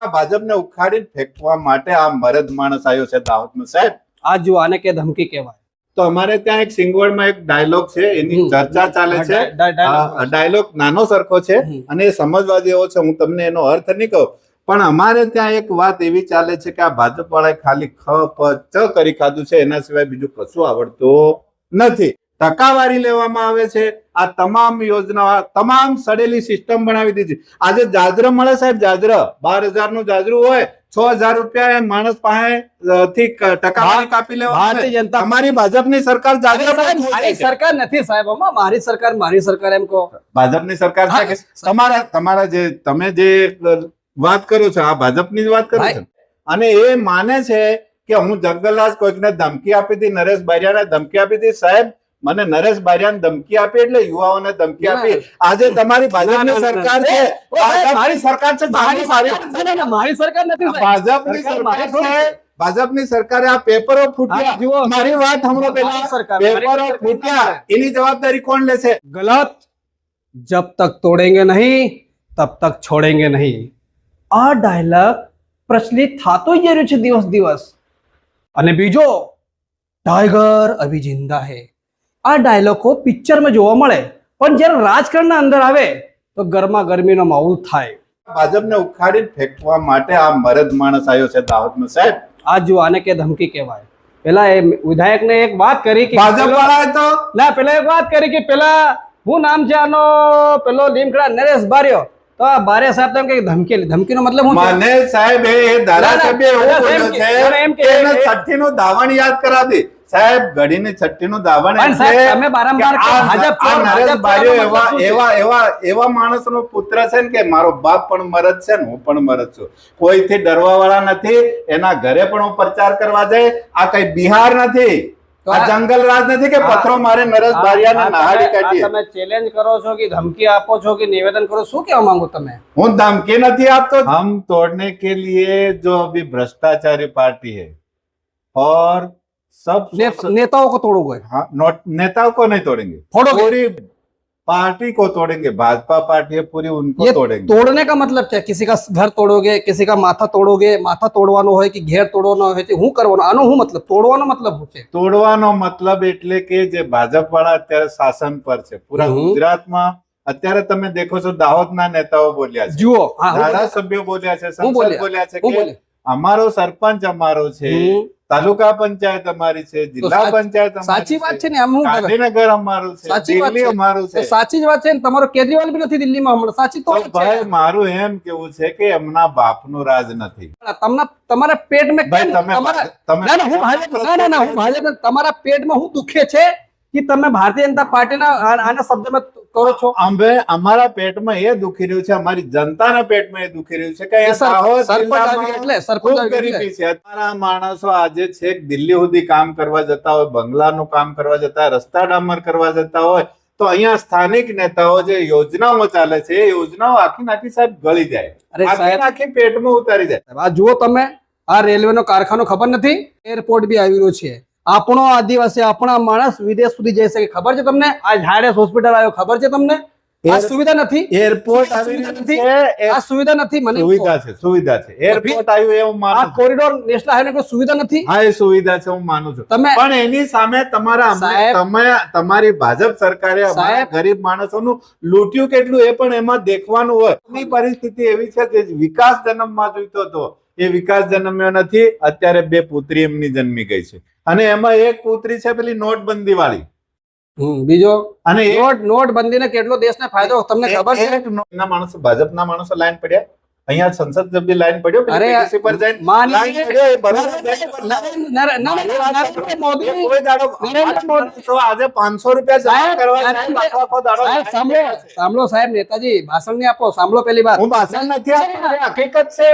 ભાજપને ઉખાડીને ફેંકવા માટે આ મરદ માણસ આવ્યો છે દાહોદનો સાહેબ. આ જો આને કે ધમકી કહેવાય. તો અમારે ત્યાં એક સિંગવડમાં એક ડાયલોગ છે, એની ચર્ચા ચાલે છે. ડાયલોગ નાનો સરખો છે અને એ સમજવા જેવો છે. હું તમને એનો અર્થ નહીં કહું, પણ અમારે ત્યાં એક વાત એવી ચાલે છે કે આ ભાજપ વાળાએ ખાલી ખ પ ચ કરી ખાધું છે, એના સિવાય બીજું કશું આવડતું નથી. ટકાવારી લેવામાં આવે છે. આ તમામ યોજના તમામ સડેલી સિસ્ટમ બનાવી દીધી. આજે જાજરો મળે સાહેબ, જાજરો 12,000 નું જાજરું હોય, 6,000 રૂપિયા એ માણસ પાસે થી ટકાવારી કાપી લેવા. અમારી ભાજપની સરકાર જાજરો મારી સરકાર નથી સાહેબ, મારી સરકાર એમ કહો. ભાજપની સરકાર છે કે તમારા જે તમે જે વાત કરો છો આ ભાજપની જ વાત કરો છો, અને એ માને છે કે હું જંગલરાજ કોઈકને ધમકી આપી હતી, નરેશ બારિયાને ધમકી આપી હતી. સાહેબ, મને નરેશ બારિયાને ધમકી આપી એટલે યુવાઓને ધમકી આપી. આજે તમારી ભાજપની સરકાર છે, મારી સરકાર છે, મારી સરકાર નથી, ભાજપની સરકાર છે. ભાજપની સરકારે આ પેપરો ફૂટ્યા. મારી વાત સાંભળો પહેલા. પેપરો ફૂટ્યા, એની જવાબદારી કોણ લેશે? ગલત. જબ તક તોડેંગે નહીં તબ તક છોડેંગે નહીં. આ ડાયલોગ પ્રચલિત થતો જ રહ્યો છે દિવસ દિવસ. અને બીજો, ટાઈગર અભી જિંદા હે, આ ડાયલોગો પિક્ચરમાં જોવા મળે, પણ જ્યારે રાજકારણના અંદર આવે તો ગરમા ગરમીનો માહોલ થાય. ભાજપને ઉખાડીને ફેંકવા માટે આ મરદ માણસ આવ્યો છે દાહોદનો સાહેબ. આ જો આને કે ધમકી કહેવાય. પેલા એ વિધાયકને એક વાત કરી કે ભાજપ વાળા તો પેલા એક વાત કરી કે પેલા હું નામ છે આનો, પેલો લીમખેડા નરેશ બારિયો, તો આ બારિયા સાહેબ તો એમ કે ધમકીનો મતલબ હું મને સાહેબ એ ધારાસભ્ય એવું બોલ્યો છે કે એને 6 નું દાવણ યાદ કરાવી. સાહેબ, ઘડીની 6 નું દાવણ તમે વારંવાર એવા માણસનો પુત્ર છે ને કે મારો બાપ પણ મરદ છે ને હું પણ મરદ છું. કોઈથી ડરવા વાળા નથી. એના ઘરે પણ હું પ્રચાર કરવા જાય. આ કઈ બિહાર નથી, આ જંગલ રાજ નથી કે પથરો મારે નરેશ બારિયાને નહાડી કાઢીએ. તમે ચેલેન્જ કરો છો કે ધમકી આપો છો કે નિવેદન કરો, શું કહેવા માંગો તમે? હું ધમકી નથી આપતો. हम तोड़ने के लिए जो अभी भ्रष्टाचारी पार्टी है और सब नेताओं को तोड़ोगे? हाँ, नेताओं को नहीं तोड़ेंगे, पूरी पार्टी को तोड़ेंगे. भाजपा पार्टी है पूरी, उनको तोड़ेंगे. तोड़ने का मतलब क्या? किसी का घर तोड़ोगे, किसी का माथा तोड़ोगे? माथा तोड़વાનો હોય કે ઘેર તોડવાનો હોય છે, હું કરવાનો? આનો હું મતલબ, તોડવાનો મતલબ શું છે? તોડવાનો મતલબ એટલે કે જે ભાજપ વાળા અત્યારે શાસન પર છે પૂરા ગુજરાતમાં. અત્યારે તમે દેખો છો દાહોદના નેતાઓ બોલ્યા છે, જુઓ ધારાસભ્યો બોલ્યા છે, સંસદ બોલ્યા છે કે અમારો સરપંચ અમારો છે, તાલુકા પંચાયત અમારી છે, જિલ્લા પંચાયત સાચી વાત છે ને. આમ ગાંધીનગર અમારું છે, દિલ્હી અમારું છે. સાચી જ વાત છે ને. તમારો કેજરીવાલ બી નથી દિલ્હીમાં હમણાં. સાચી તો ભાઈ, મારું એમ કેવું છે કે એમના બાપનું રાજ નથી. તમારા પેટમાં તમારા પેટમાં હું દુખે છે કે તમે ભારતીય જનતા પાર્ટીના આના શબ્દમાં કરો છો? અમારા પેટમાં એ દુખી રહ્યું છે, અમારી જનતાના પેટમાં એ દુખી રહ્યું છે કે ગરીબી છે. અમારા માણસો આજે છેક દિલ્હી સુધી કામ કરવા જતા હોય, બંગલાનું કામ કરવા જતા હોય, રસ્તા ડામર કરવા જતા હોય, તો અહીંયા સ્થાનિક નેતાઓ જે યોજનાઓ ચાલે છે એ યોજનાઓ આખી નાખી સાહેબ ગળી જાય, આખી પેટમાં ઉતારી જાય. આ જુઓ તમે, આ રેલવે નો કારખાનો ખબર નથી, એરપોર્ટ બી આવી રહ્યો છે. આપણો આદિવાસી, આપણા માણસ વિદેશ સુધી જઈ શકે, ખબર છે તમને? આ ઝાયડસ હોસ્પિટલ આવ્યો, ખબર છે તમને? આ સુવિધા નથી. એરપોર્ટ આવી નથી, આ સુવિધા નથી. મને સુવિધા છે. એરપોર્ટ આવ્યું એવું માનું. આ કોરિડોર નેશનલ હાઈવે કોઈ સુવિધા નથી. હા, એ સુવિધા છે, હું માનું છું. પણ એની સામે તમારી ભાજપ સરકારે ગરીબ માણસોનું લૂંટ્યું કેટલું એ પણ એમાં દેખવાનું હોય. એની પરિસ્થિતિ એવી છે કે વિકાસ જન્મમાં જોઈતો હતો એ વિકાસ જન્મ્યો નથી. અત્યારે 2 પુત્રી એમની જન્મી ગઈ છે, અને એમાં એક પુત્રી છે પેલી નોટબંધી વાળી. બીજો અને નોટબંધીને કેટલો દેશને ફાયદો તમને ખબર છે? માણસો, ભાજપના માણસો લાઈન પડ્યા. અહીંયા સંસદ સભ્ય લાઈન પડ્યો, આજે 500 રૂપિયા. સાંભળો સાહેબ, નેતાજી ભાષણ નહીં આપો, સાંભળો પેલી વાત. હું ભાષણ નથી આપતો, હકીકત છે.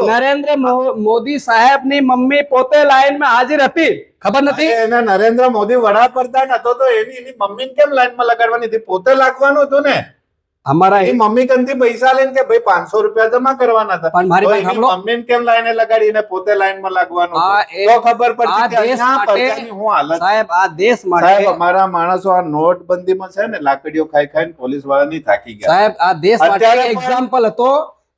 નરેન્દ્ર મોદી સાહેબ ની મમ્મી પોતે લાઈન માં હાજર હતી, ખબર નથી? એને નરેન્દ્ર મોદી વડાપ્રધાન હતો તો એની મમ્મી કેમ લાઈન માં લગાડવાની હતી? પોતે લાગવાનું હતું ને. અમારા મમ્મી કંથી પૈસા લઈને કે ભાઈ 500 રૂપિયા જમા કરવાના હતા, પણ મારી મમ્મી કેમ લાઈને લગાડીને પોતે લાઈન માં લાગવાનું? તો ખબર પડતી હું હાલત. સાહેબ, આ દેશ માટે અમારા માણસો આ નોટબંધીમાં છે ને લાકડીઓ ખાઈ ખાઈને પોલીસ વાળા ની થાકી ગયા. સાહેબ, આ દેશ માટે એક્ઝામ્પલ હતો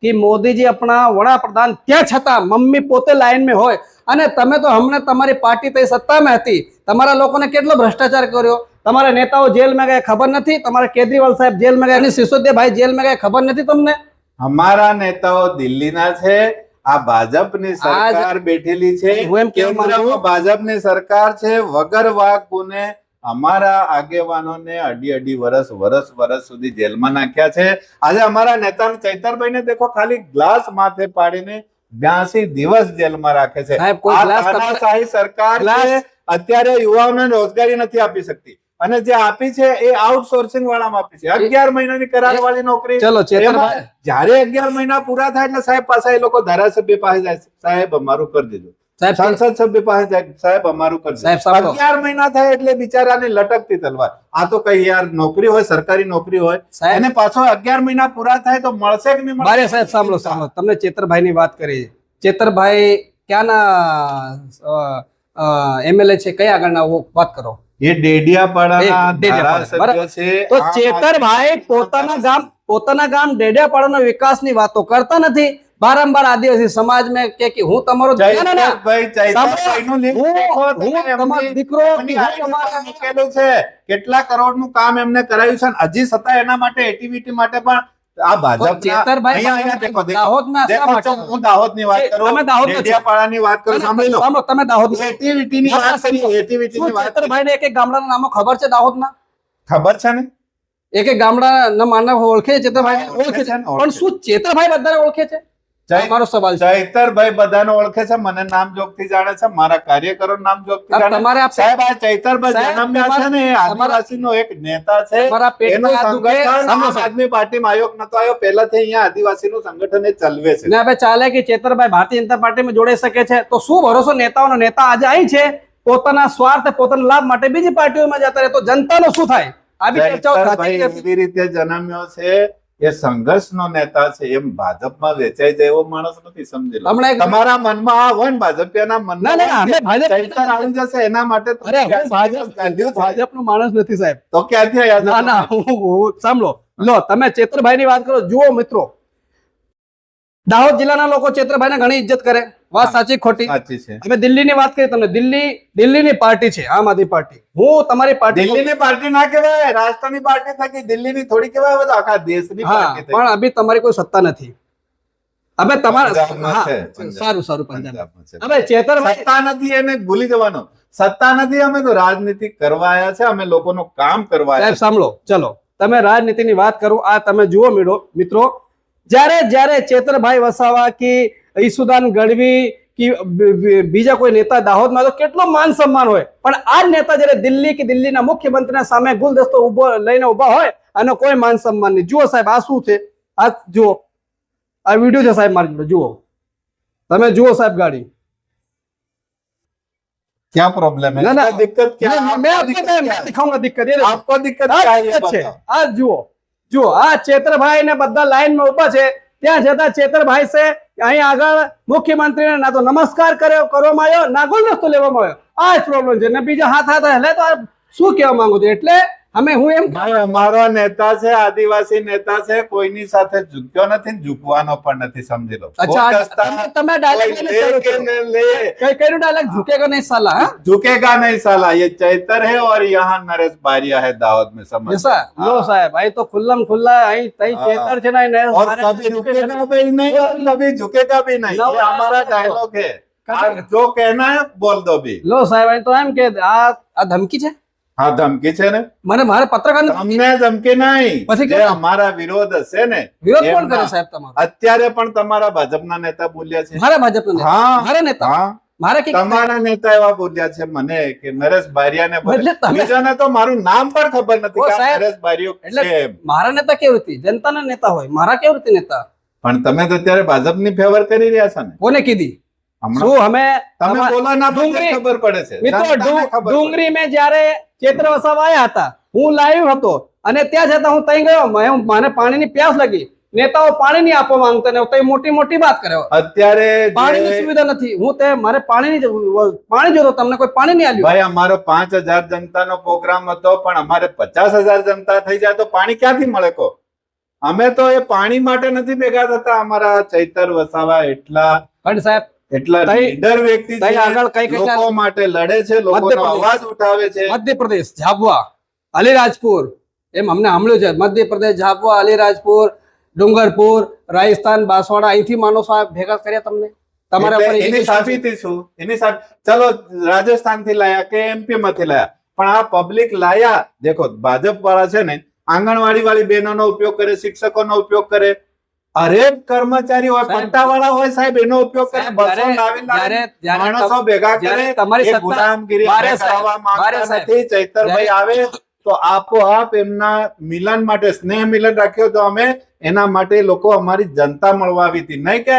કે મોદીજી આપણા વડાપ્રધાન ત્યાં છતાં મમ્મી પોતે લાઈન में હોય અને તમે તો હમણાં તમારી પાર્ટી તે સત્તામાં હતી, તમારા લોકોને કેટલો ભ્રષ્ટાચાર કર્યો, તમારા નેતાઓ જેલમાં ગયા ખબર નથી, તમારા કેજરીવાલ સાહેબ જેલમાં ગયા, સિસોદિયાભાઈ જેલમાં ગયા ખબર નથી તમને? અમારા નેતાઓ દિલ્હીના છે, આ ભાજપની સરકાર બેઠેલી છે, હું એમ કહેવા માંગુ છું, કેન્દ્રમાં ભાજપની સરકાર છે, વગર વાક ગુને અમારા આગેવાનોને અઢી વર્ષ સુધી જેલમાં નાખ્યા છે. આજે અમારા નેતા ચૈતરભાઈને દેખો, ખાલી ગ્લાસ માથે પાડીને 82 દિવસ જેલમાં રાખે છે. સાહેબ, કોઈ આ ગ્લાસ તાનાશાહી સરકાર ગ્લાસ- છે. અત્યારે યુવાઓને રોજગારી નથી આપી શકતી અને જે આપી છે એ આઉટસોર્સિંગ વાળામાં આપી છે. 11 મહિનાની કરાર વાળી નોકરી. ચલો ચેતરભાઈ, એમાં જ્યારે 11 મહિના પૂરા થાય એટલે સાહેબ પાછા એ લોકો ધારાસભ્ય પાસે જાય છે, સાહેબ અમારું કરી દેજો. સાહેબ સંસદ સભ્ય પાસે જાય, સાહેબ અમારું કરી સાહેબ, દેજો. સાંભળો. 11 મહિના થાય એટલે બિચારાની લટકતી તલવાર. આ તો કઈ યાર નોકરી હોય, સરકારી નોકરી હોય, સાહેબ. એને પાછો 11 મહિના પૂરા થાય તો મળશે કે નહીં મળશે? બારે સાહેબ સાંભળો સાંભળો, તમને ચેતરભાઈની વાત કરી. ચેતરભાઈ ક્યાંના એમએલએ છે, કયા આગળના વાત કરો? એ ડેડિયાપાડાના ડેડિયાપાડા, ધારાસભ્ય છે. તો ચેતરભાઈ પોતાના ગામ ડેડિયાપાડાના વિકાસની વાતો કરતા નથી, બારંબાર આદિવાસી સમાજમાં કે હું તમારો ચૈતરભાઈનું લિંક દેખો, હું તમે તમારો એમની- દીકરો, એમની હું આઈડી તમારા- પર મૂકેલું છે. કેટલા કરોડનું કામ એમને કરાયું છે અને હજી છતાં એના માટે એક્ટિવિટી માટે પણ આ ભાજપના- ચેતરભાઈ અહીંયા દેખો, દેખો. દાહોદના શા દેખો, માટે? હું દાહોદની વાત કરું, તમે દાહોદના છો. ડેડિયાપાડાની વાત કરું, સાંભળી લો. સાંભળો, તમે દાહોદ એક્ટિવિટીની વાત કરી, એક્ટિવિટીની વાત કરી. ચેતરભાઈને એક ગામડાના નામો ખબર છે દાહોદના? ખબર છે ને? એક ગામડાના માનવ ઓળખે છે ચેતરભાઈ? હા, ઓળખે છે. ને, ઓળખે પણ શું ચેતરભાઈ બધાને ઓળખે છે? ચૈ- મારો સવાલ છે. ચૈતરભાઈ બધાને ઓળખે છે, મને નામ જોગથી જાણે છે, મારા કાર્યકરો નામ જોગથી હવે જાણે છે. તમારે આ સાહેબ, આ ચૈતરભાઈ સાહેબ, જન્મ્યા છે ને એ આદિવાસીનો એક નેતા છે. તમારા પેટમાં એનું આ દુખે, સંગઠન સાંભળો આમ સાહેબ. આદમી પાર્ટીમાં આયોગ નતો આવ્યો, પહેલાથી અહીંયા આદિવાસીનું સંગઠન એ ચલવે છે. ને હવે ચાલે કે ચેતરભાઈ ભારતીય જનતા પાર્ટીમાં જોડાઈ શકે છે, તો શું ભરોસો નેતાઓનો નેતા આજે અહીં છે, પોતાના સ્વાર્થ પોતાના લાભ માટે બીજી પાર્ટીઓમાં જતા રહે તો જનતાનો શું થાય? આ બી ચર્ચાઓ થતી ચૈતરભાઈ રહેતી. એવી રીતે જન્મ્યો છે, એ સંઘર્ષનો નેતા છે, એમ ભાજપમાં વેચાઈ જાય એવો માણસ નથી, સમજી લો. હમણાં એક- તમારા મનમાં આ હોય ને ભાજપિયાના મનમાં ના, ના, અમે ભાજપ- ચૈતર આવી જશે એના માટે તો અરે હું ગાંધીઓ છે. ભાજપનો માણસ નથી સાહેબ. તો ક્યાંથી આવ્યા છો? ના ના, હું સાંભળો લો, તમે ચેતરભાઈની વાત કરો. જુઓ મિત્રો, દાહોદ જિલ્લાના લોકો ચેતરભાઈને ઘણી ઇજ્જત કરે, વાત સાચી ખોટી? સાચી છે. અમે દિલ્હીની વાત કરીએ, તમને દિલ્હીની પાર્ટી છે આમ આદમી પાર્ટી. હું તમારી પાર્ટી દિલ્હીની પાર્ટી ના કહેવાય, રાજસ્થાનની પાર્ટી થકી દિલ્હીની થોડી કહેવાય, હવે તો આખા દેશની હા, પાર્ટી થઈ. પણ અભી તમારી કોઈ સત્તા નથી. હવે તમારા પંજાબમાં હા, છે, પંજાબ. સારું સારું પંજાબ. પંજાબમાં છે. હવે ચેતરભાઈ સત્તા નથી એને ભૂલી જવાનો. સત્તા નથી, અમે તો રાજનીતિ કરવા આવ્યા છે, અમે લોકોનું કામ કરવા સાહેબ આવ્યા સાંભળો, ચલો તમે રાજનીતિની વાત કરો. આ તમે જુઓ મિત્રો, જ્યારે ચેતરભાઈ વસાવા કે ઈસુદાન ગઢવી કે બીજા કોઈ નેતા દાહોદમાં તો કેટલો માન સન્માન હોય, પણ આ જ નેતા જ્યારે દિલ્હી કે દિલ્હીના મુખ્યમંત્રીના સામે ગુલદસ્તો લઈને ઉભા હોય અને કોઈ માન સન્માન નહીં. જુઓ સાહેબ, આ શું છે? આ જુઓ, આ વિડીયો છે સાહેબ, મારી જોડે જુઓ, તમે જુઓ સાહેબ ગાડી. क्या प्रॉब्लम है? ना, ना, इसका दिक्कत क्या है? मैं आपको दिक्कत क्या है? दिखाऊंगा दिक्कत. ये आपको दिक्कत આ क्या है ये દિક્કત છે. बताओ. આ જુઓ આ ચેતરભાઈ ને બધા લાઈનમાં ઉભા છે, ત્યાં જતા ચેતરભાઈ છે અહીં આગળ મુખ્યમંત્રીને ના તો નમસ્કાર કરવામાં આવ્યો, ના ગુલદસ્તો લેવામાં આવ્યો. આ જ પ્રોબ્લેમ છે. ને બીજા હાથ એટલે તો આ શું કહેવા માંગુ છું, એટલે અમે હું એમ ભાઈ, અમારો નેતા છે, આદિવાસી નેતા છે, કોઈની સાથે ઝૂક્યો નથી ને ઝૂકવાનો પણ નથી, સમજી લો. અચ્છા, કોઈ તમે ડાયલેક્ટ લે કે ન લે, કઈ ડાયલેક્ટ ઝુકેગા નહીં સાલા? હા, झुकेगा नहीं साला. ये चैतर है और यहाँ नरेश बारिया है दाहोद में, समझ. ऐसा लो साहेब, અહીં તો ખુલ્લમ ખુલ્લા અહીં તઈ हाँ। ચેતર છે ને और कभी रुकेगा भी नहीं और कभी झुकेगा भी नहीं. ना, ये हमारा डायलॉग है. आप जो कहना है बोल दो भी. લો સાહેબ, અહીં તો એમ કે આ ધમકી છે हाँ, धमकी છે ને. મારે પત્રકાર તમને ધમકી નહીં, પછી જે કેમ? અમારા વિરોધ છે ને વિરોધ કોણ કરે એમના. સાહેબ તમારો? અત્યારે પણ તમારા ભાજપના નેતા બોલ્યા છે. મારા ભાજપનો નેતા, હા, મારા નેતા, હા, મારે કે તમારા નેતા એવા બોલ્યા છે મને કે નરેશ બારિયાને બોલે. એટલે તમે- બીજાને તો મારું નામ પણ ખબર નથી ઓ કે આ સાહેબ, નરેશ બારિયો એટલે છે એમ. મારા નેતા કેવી રીતે જનતાના નેતા હોય, મારા કેવી રીતે નેતા? પણ તમે તો અત્યારે ભાજપની ફેવર કરી રહ્યા છો ને. કોને કીધી? હમણાં શું અમે તમે બોલો ના પછી ડુંગરી- ખબર પડે છે. મિત્રો જનતાને ખબર પડે. ડુંગરી મેં જ્યારે ચેત્ર વસાવા આવ્યા હતા, હું લાઈવ હતો અને ત્યાં જતા હું તઈ ગયો, મને પાણીની પ્યાસ લાગી, નેતાઓ પાણી નહીં આપવા માંગતા ને તઈ મોટી વાત કરે. અત્યારે જે- પાણીની સુવિધા નથી, હું તે મારે પાણી જોતો, તમને કોઈ પાણી નહીં આલ્યું. ભાઈ, અમારો 5000 જનતાનો પ્રોગ્રામ હતો, પણ અમારે 50,000 જનતા થઈ જાય તો પાણી ક્યાંથી મળે? કો અમે તો એ પાણી માટે નથી ભેગા થતા. અમારા ચૈતર વસાવા એટલા સાહેબ તઈ- લીડર વ્યક્તિ તઈ છે, આગળ કઈ કઈ લોકો માટે લડે છે, લોકોનો મધ્યપ્રદેશ. અવાજ ઉઠાવે છે. મધ્યપ્રદેશ ઝાબુઆ અલીરાજપુર એમ અમને સાંભળ્યું છે. મધ્યપ્રદેશ ઝાબુઆ અલીરાજપુર ડુંગરપુર રાજસ્થાન બાંસવાડા અહીંથી માણસો આ ભેગા કર્યા તમને તમારા એટલે ઉપર એની education છે. સાબિતી શું? એની ચલો રાજસ્થાન થી લાયા કે એમપી માંથી લાયા, પણ આ પબ્લિક લાયા. દેખો ભાજપ વાળા છે ને આંગણવાડી વાળી બહેનોનો ઉપયોગ કરે, શિક્ષકોનો ઉપયોગ કરે, હરેક કર્મચારી હોય, સાહેબ, પટ્ટાવાળા હોય સાહેબ, એનો ઉપયોગ કરે. સાહેબ, બસો જ્યારે- લાવી જ્યારે- જ્યારે માણસો ભેગા જ્યારે કરે. તમારી એ સત્તા- ગુલામગીરી બારે અમે સાહેબ, કરવા બારે માંગતા સાહેબ. નથી. ચૈતરભાઈ આવે તો આપોઆપ એમના મિલન માટે સ્નેહ મિલન રાખ્યો તો અમે એના માટે લોકો અમારી જનતા મળવા આવી હતી, નહીં કે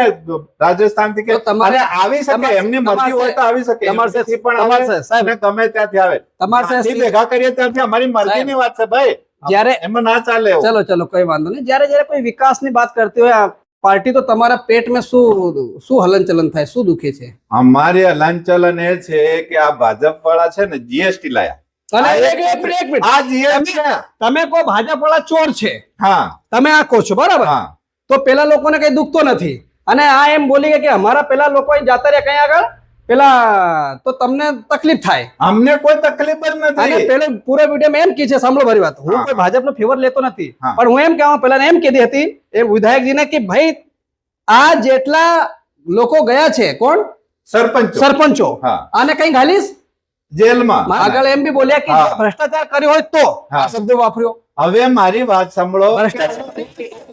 રાજસ્થાન થી કે તો તમારે- અરે આવી શકે, તમારે- એમની મરજી હોય તો આવી શકે, તમારે- એમથી પણ તમારે આવે સાહેબ, અને ગમે ત્યાંથી આવે. તમારે ત્યાંથી ભેગા કરીએ ત્યાંથી અમારી મરજીની વાત છે ભાઈ, જ્યારે એમાં ના ચાલે એવું. ચલો ચલો કોઈ વાંધો નહીં. જ્યારે જ્યારે કોઈ વિકાસની વાત કરતી હોય આ પાર્ટી તો તમારા પેટમાં શું હલનચલન થાય, શું દુખે છે? અમારી હલનચલન એ છે કે આ ભાજપ વાળા છે ને જીએસટી લાયા. અને આ એક મિનિટ આ જીએસટી તમે કહો ભાજપ વાળા ચોર છે, હા તમે આ કહો છો બરાબર, હા તો પેલા લોકોને કઈ દુખતો નથી અને આ એમ બોલી કે અમારા પેલા લોકો અહીં જાતા રહ્યા કઈ આગળ પેલા તો તમને તકલીફ થાય. અમને કોઈ તકલીફ જ અને નથી. પેલે પૂરા વિડીયોમાં એમ કી છે, સાંભળો મારી વાત, હું હા. કોઈ ભાજપનો ફેવર લેતો નથી, હા. પણ હું એમ કહેવા પેલા એમ કીધી હતી એ વિધાયકજીને કે ભાઈ આ જેટલા લોકો ગયા છે કોણ સરપંચ સરપંચો હા આને કઈ ઘાલીશ. જેલમાં. આગળ એમ બી બોલ્યા કે હા. ભ્રષ્ટાચાર કર્યો હોય તો હા. આ શબ્દ વાપર્યો. હવે મારી વાત સાંભળો. ભ્રષ્ટાચાર.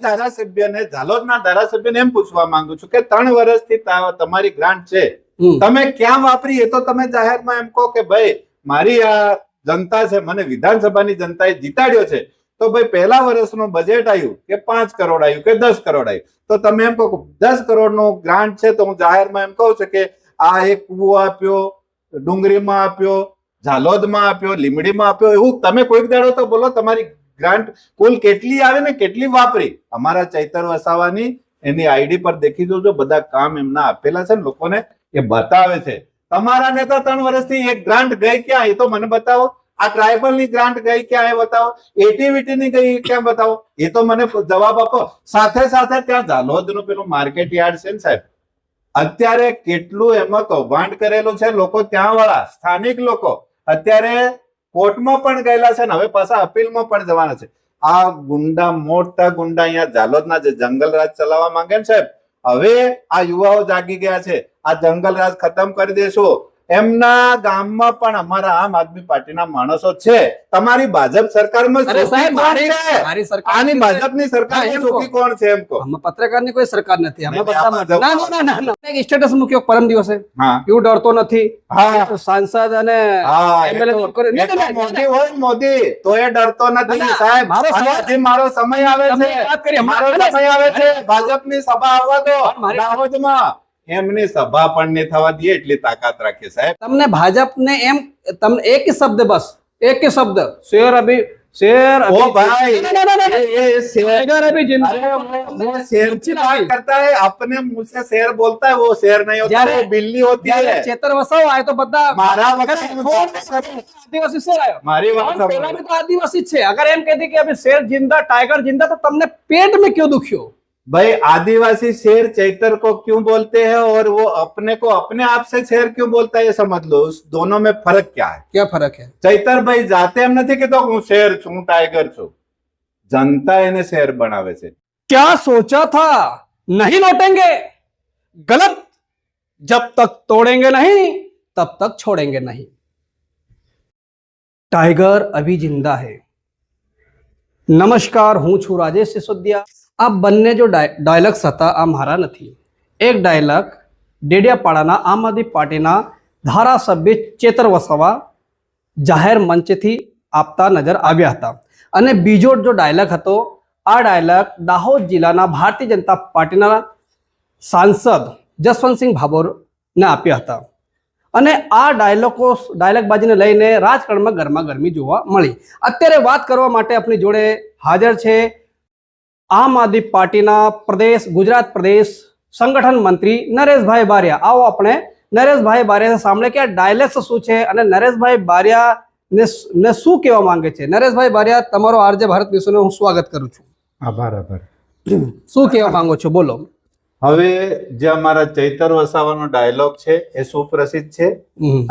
ધારાસભ્યને ઝાલોદના ધારાસભ્યને એમ પૂછવા માંગુ છું કે 3 વર્ષથી તમારી ગ્રાન્ટ છે, હમ. તમે ક્યાં વાપરી? એ તો તમે જાહેરમાં એમ કહો કે ભાઈ મારી આ જનતા છે, મને વિધાનસભાની જનતાએ જીતાડ્યો છે, તો ભાઈ પહેલા વર્ષનું બજેટ આવ્યું કે 5 કરોડ આવ્યું કે 10 કરોડ આવ્યું, તો તમે એમ કહો 10 કરોડનો ગ્રાન્ટ છે, તો હું જાહેરમાં એમ કહું છું કે આ એક કૂવો આપ્યો, ડુંગરીમાં આપ્યો, ઝાલોદમાં આપ્યો, લીમડીમાં આપ્યો, એવું તમે કોઈક દાડો તો બોલો તમારી ગ્રાન્ટ કુલ કેટલી આવે ને કેટલી વાપરી? અમારા ચૈતર વસાવાની એની આઈડી પર દેખી જોજો, બધા કામ એમના આપેલા છે ને લોકોને એ બતાવે છે. તમારા નેતા 3 વર્ષથી એક ગ્રાન્ટ ગઈ ક્યાં એ તો મને બતાવો. આ ટ્રાઇબલ ની ગ્રાન્ટ ગઈ ક્યાં એ બતાવો. એટીવીટી ની ગઈ ક્યાં બતાવો, એ તો મને જવાબ આપો. સાથે સાથે ત્યાં ઝાલોદ નું પેલું માર્કેટ યાર્ડ છે ને સાહેબ, અત્યારે કેટલું એમાં કૌભાંડ કરેલું છે. લોકો ત્યાં વાળા સ્થાનિક લોકો અત્યારે કોર્ટમાં પણ ગયેલા છે ને હવે પાછા અપીલમાં પણ જવાના છે. આ ગુંડા, મોટા ગુંડા અહીંયા ઝાલોદના જે જંગલ રાજ ચલાવવા માંગે ને સાહેબ, હવે આ યુવાઓ જાગી ગયા છે. આ જંગલ રાજ ખતમ કરી દેશું. એમના ગામમાં પણ અમારા આમ આદમી પાર્ટીના માણસો છે. તમારી ભાજપ સરકારમાં અરે સાહેબ, સુખી કોણ છે? મારી સરકાર આની ભાજપની સરકારમાં હા, એમ કહો. સુખી કોણ છે એમ કહો. અમે પત્રકારની કોઈ સરકાર નથી, અમે નહીં, બધા આમાં જવાબ- ના એક સ્ટેટસ મૂક્યો પરમ દિવસે, હા એવું ડરતો નથી. હા સાંસદ અને હા, એ MLA તો- કરે. એ તો મોદી હોય ને મોદી, તો એ ડરતો નથી ના, સાહેબ. મારો અને સવાલ- હજી મારો સમય આવે તમે છે, વાત કરી, મારો અમારે- સમય આવે છે. ભાજપની સભા આવવા દો મારી- દાહોદમાં. એમની સભા પણ નહીં થવા દઈએ એટલી તાકાત રાખીએ સાહેબ. તમને ભાજપને એમ તમને એક જ શબ્દ, બસ એક જ શબ્દ, શેર અભી શેર ઓ ભાઈ, ये शेर, टाइगर अभी जिंदा अरे वो शेर की बात करता है, अपने मुंह से शेर बोलता है, वो शेर नहीं होता, જ્યારે- वो बिल्ली होती જ્યારે है. ચેતર વસાવો આવ્યો તો બધા મારા વખતે આદિવાસી શેર આવ્યો. મારી વાત પણ સાંભળો. પેલા भी तो आदिवासी જ છે. अगर એમ कहती कि अभी शेर जिंदा, टाइगर जिंदा, तो તમને पेट में क्यों दुखियो? भाई आदिवासी शेर चैतर को क्यों बोलते हैं और वो अपने को अपने आप से शेर क्यों बोलता है, ये समझ लो. उस दोनों में फर्क क्या है? क्या फर्क है? ચૈતર ભાઈ જાતે એમ નથી કહેતો હું શેર છું, હું ટાઈગર છું. જનતા એને શેર બનાવે છે. क्या सोचा था नहीं लौटेंगे, गलत. जब तक तोड़ेंगे नहीं तब तक छोड़ेंगे नहीं. टाइगर अभी जिंदा है. નમસ્કાર, હું છું રાજેશ સિસોદિયા. આ બંને જો ડાયલોગ્સ હતા આ મારા નથી. એક ડાયલોગ ડેડિયાપાડાના આમ આદમી પાર્ટીના ધારાસભ્ય ચેતર વસાવા જાહેર મંચથી આપતા નજર આવ્યા હતા, અને બીજો જો ડાયલોગ હતો આ ડાયલોગ દાહોદ જિલ્લાના ભારતીય જનતા પાર્ટીના સાંસદ જસવંતસિંહ ભાભોરને આપ્યા હતા. અને આ ડાયલોગબાજીને લઈને રાજકારણમાં ગરમાગરમી જોવા મળી. અત્યારે વાત કરવા માટે આપણી જોડે હાજર છે આમ આદમી પાર્ટીના ગુજરાત પ્રદેશ સંગઠન મંત્રી નરેશભાઈ બારિયા. આવો આપણે નરેશભાઈ બારિયા સાંભળે કે આ ડાયલોગ્સ શું છે અને નરેશભાઈ બારિયા ને શું કહેવા માંગે છે. નરેશભાઈ બારિયા, તમારો આરજે ભારત વિશ્વનું હું સ્વાગત કરું છું. આભાર. શું કહેવા માંગો છો, બોલો. હવે જે અમારા ચૈતર વસાવાનો ડાયલોગ છે એ સુપ્રસિદ્ધ છે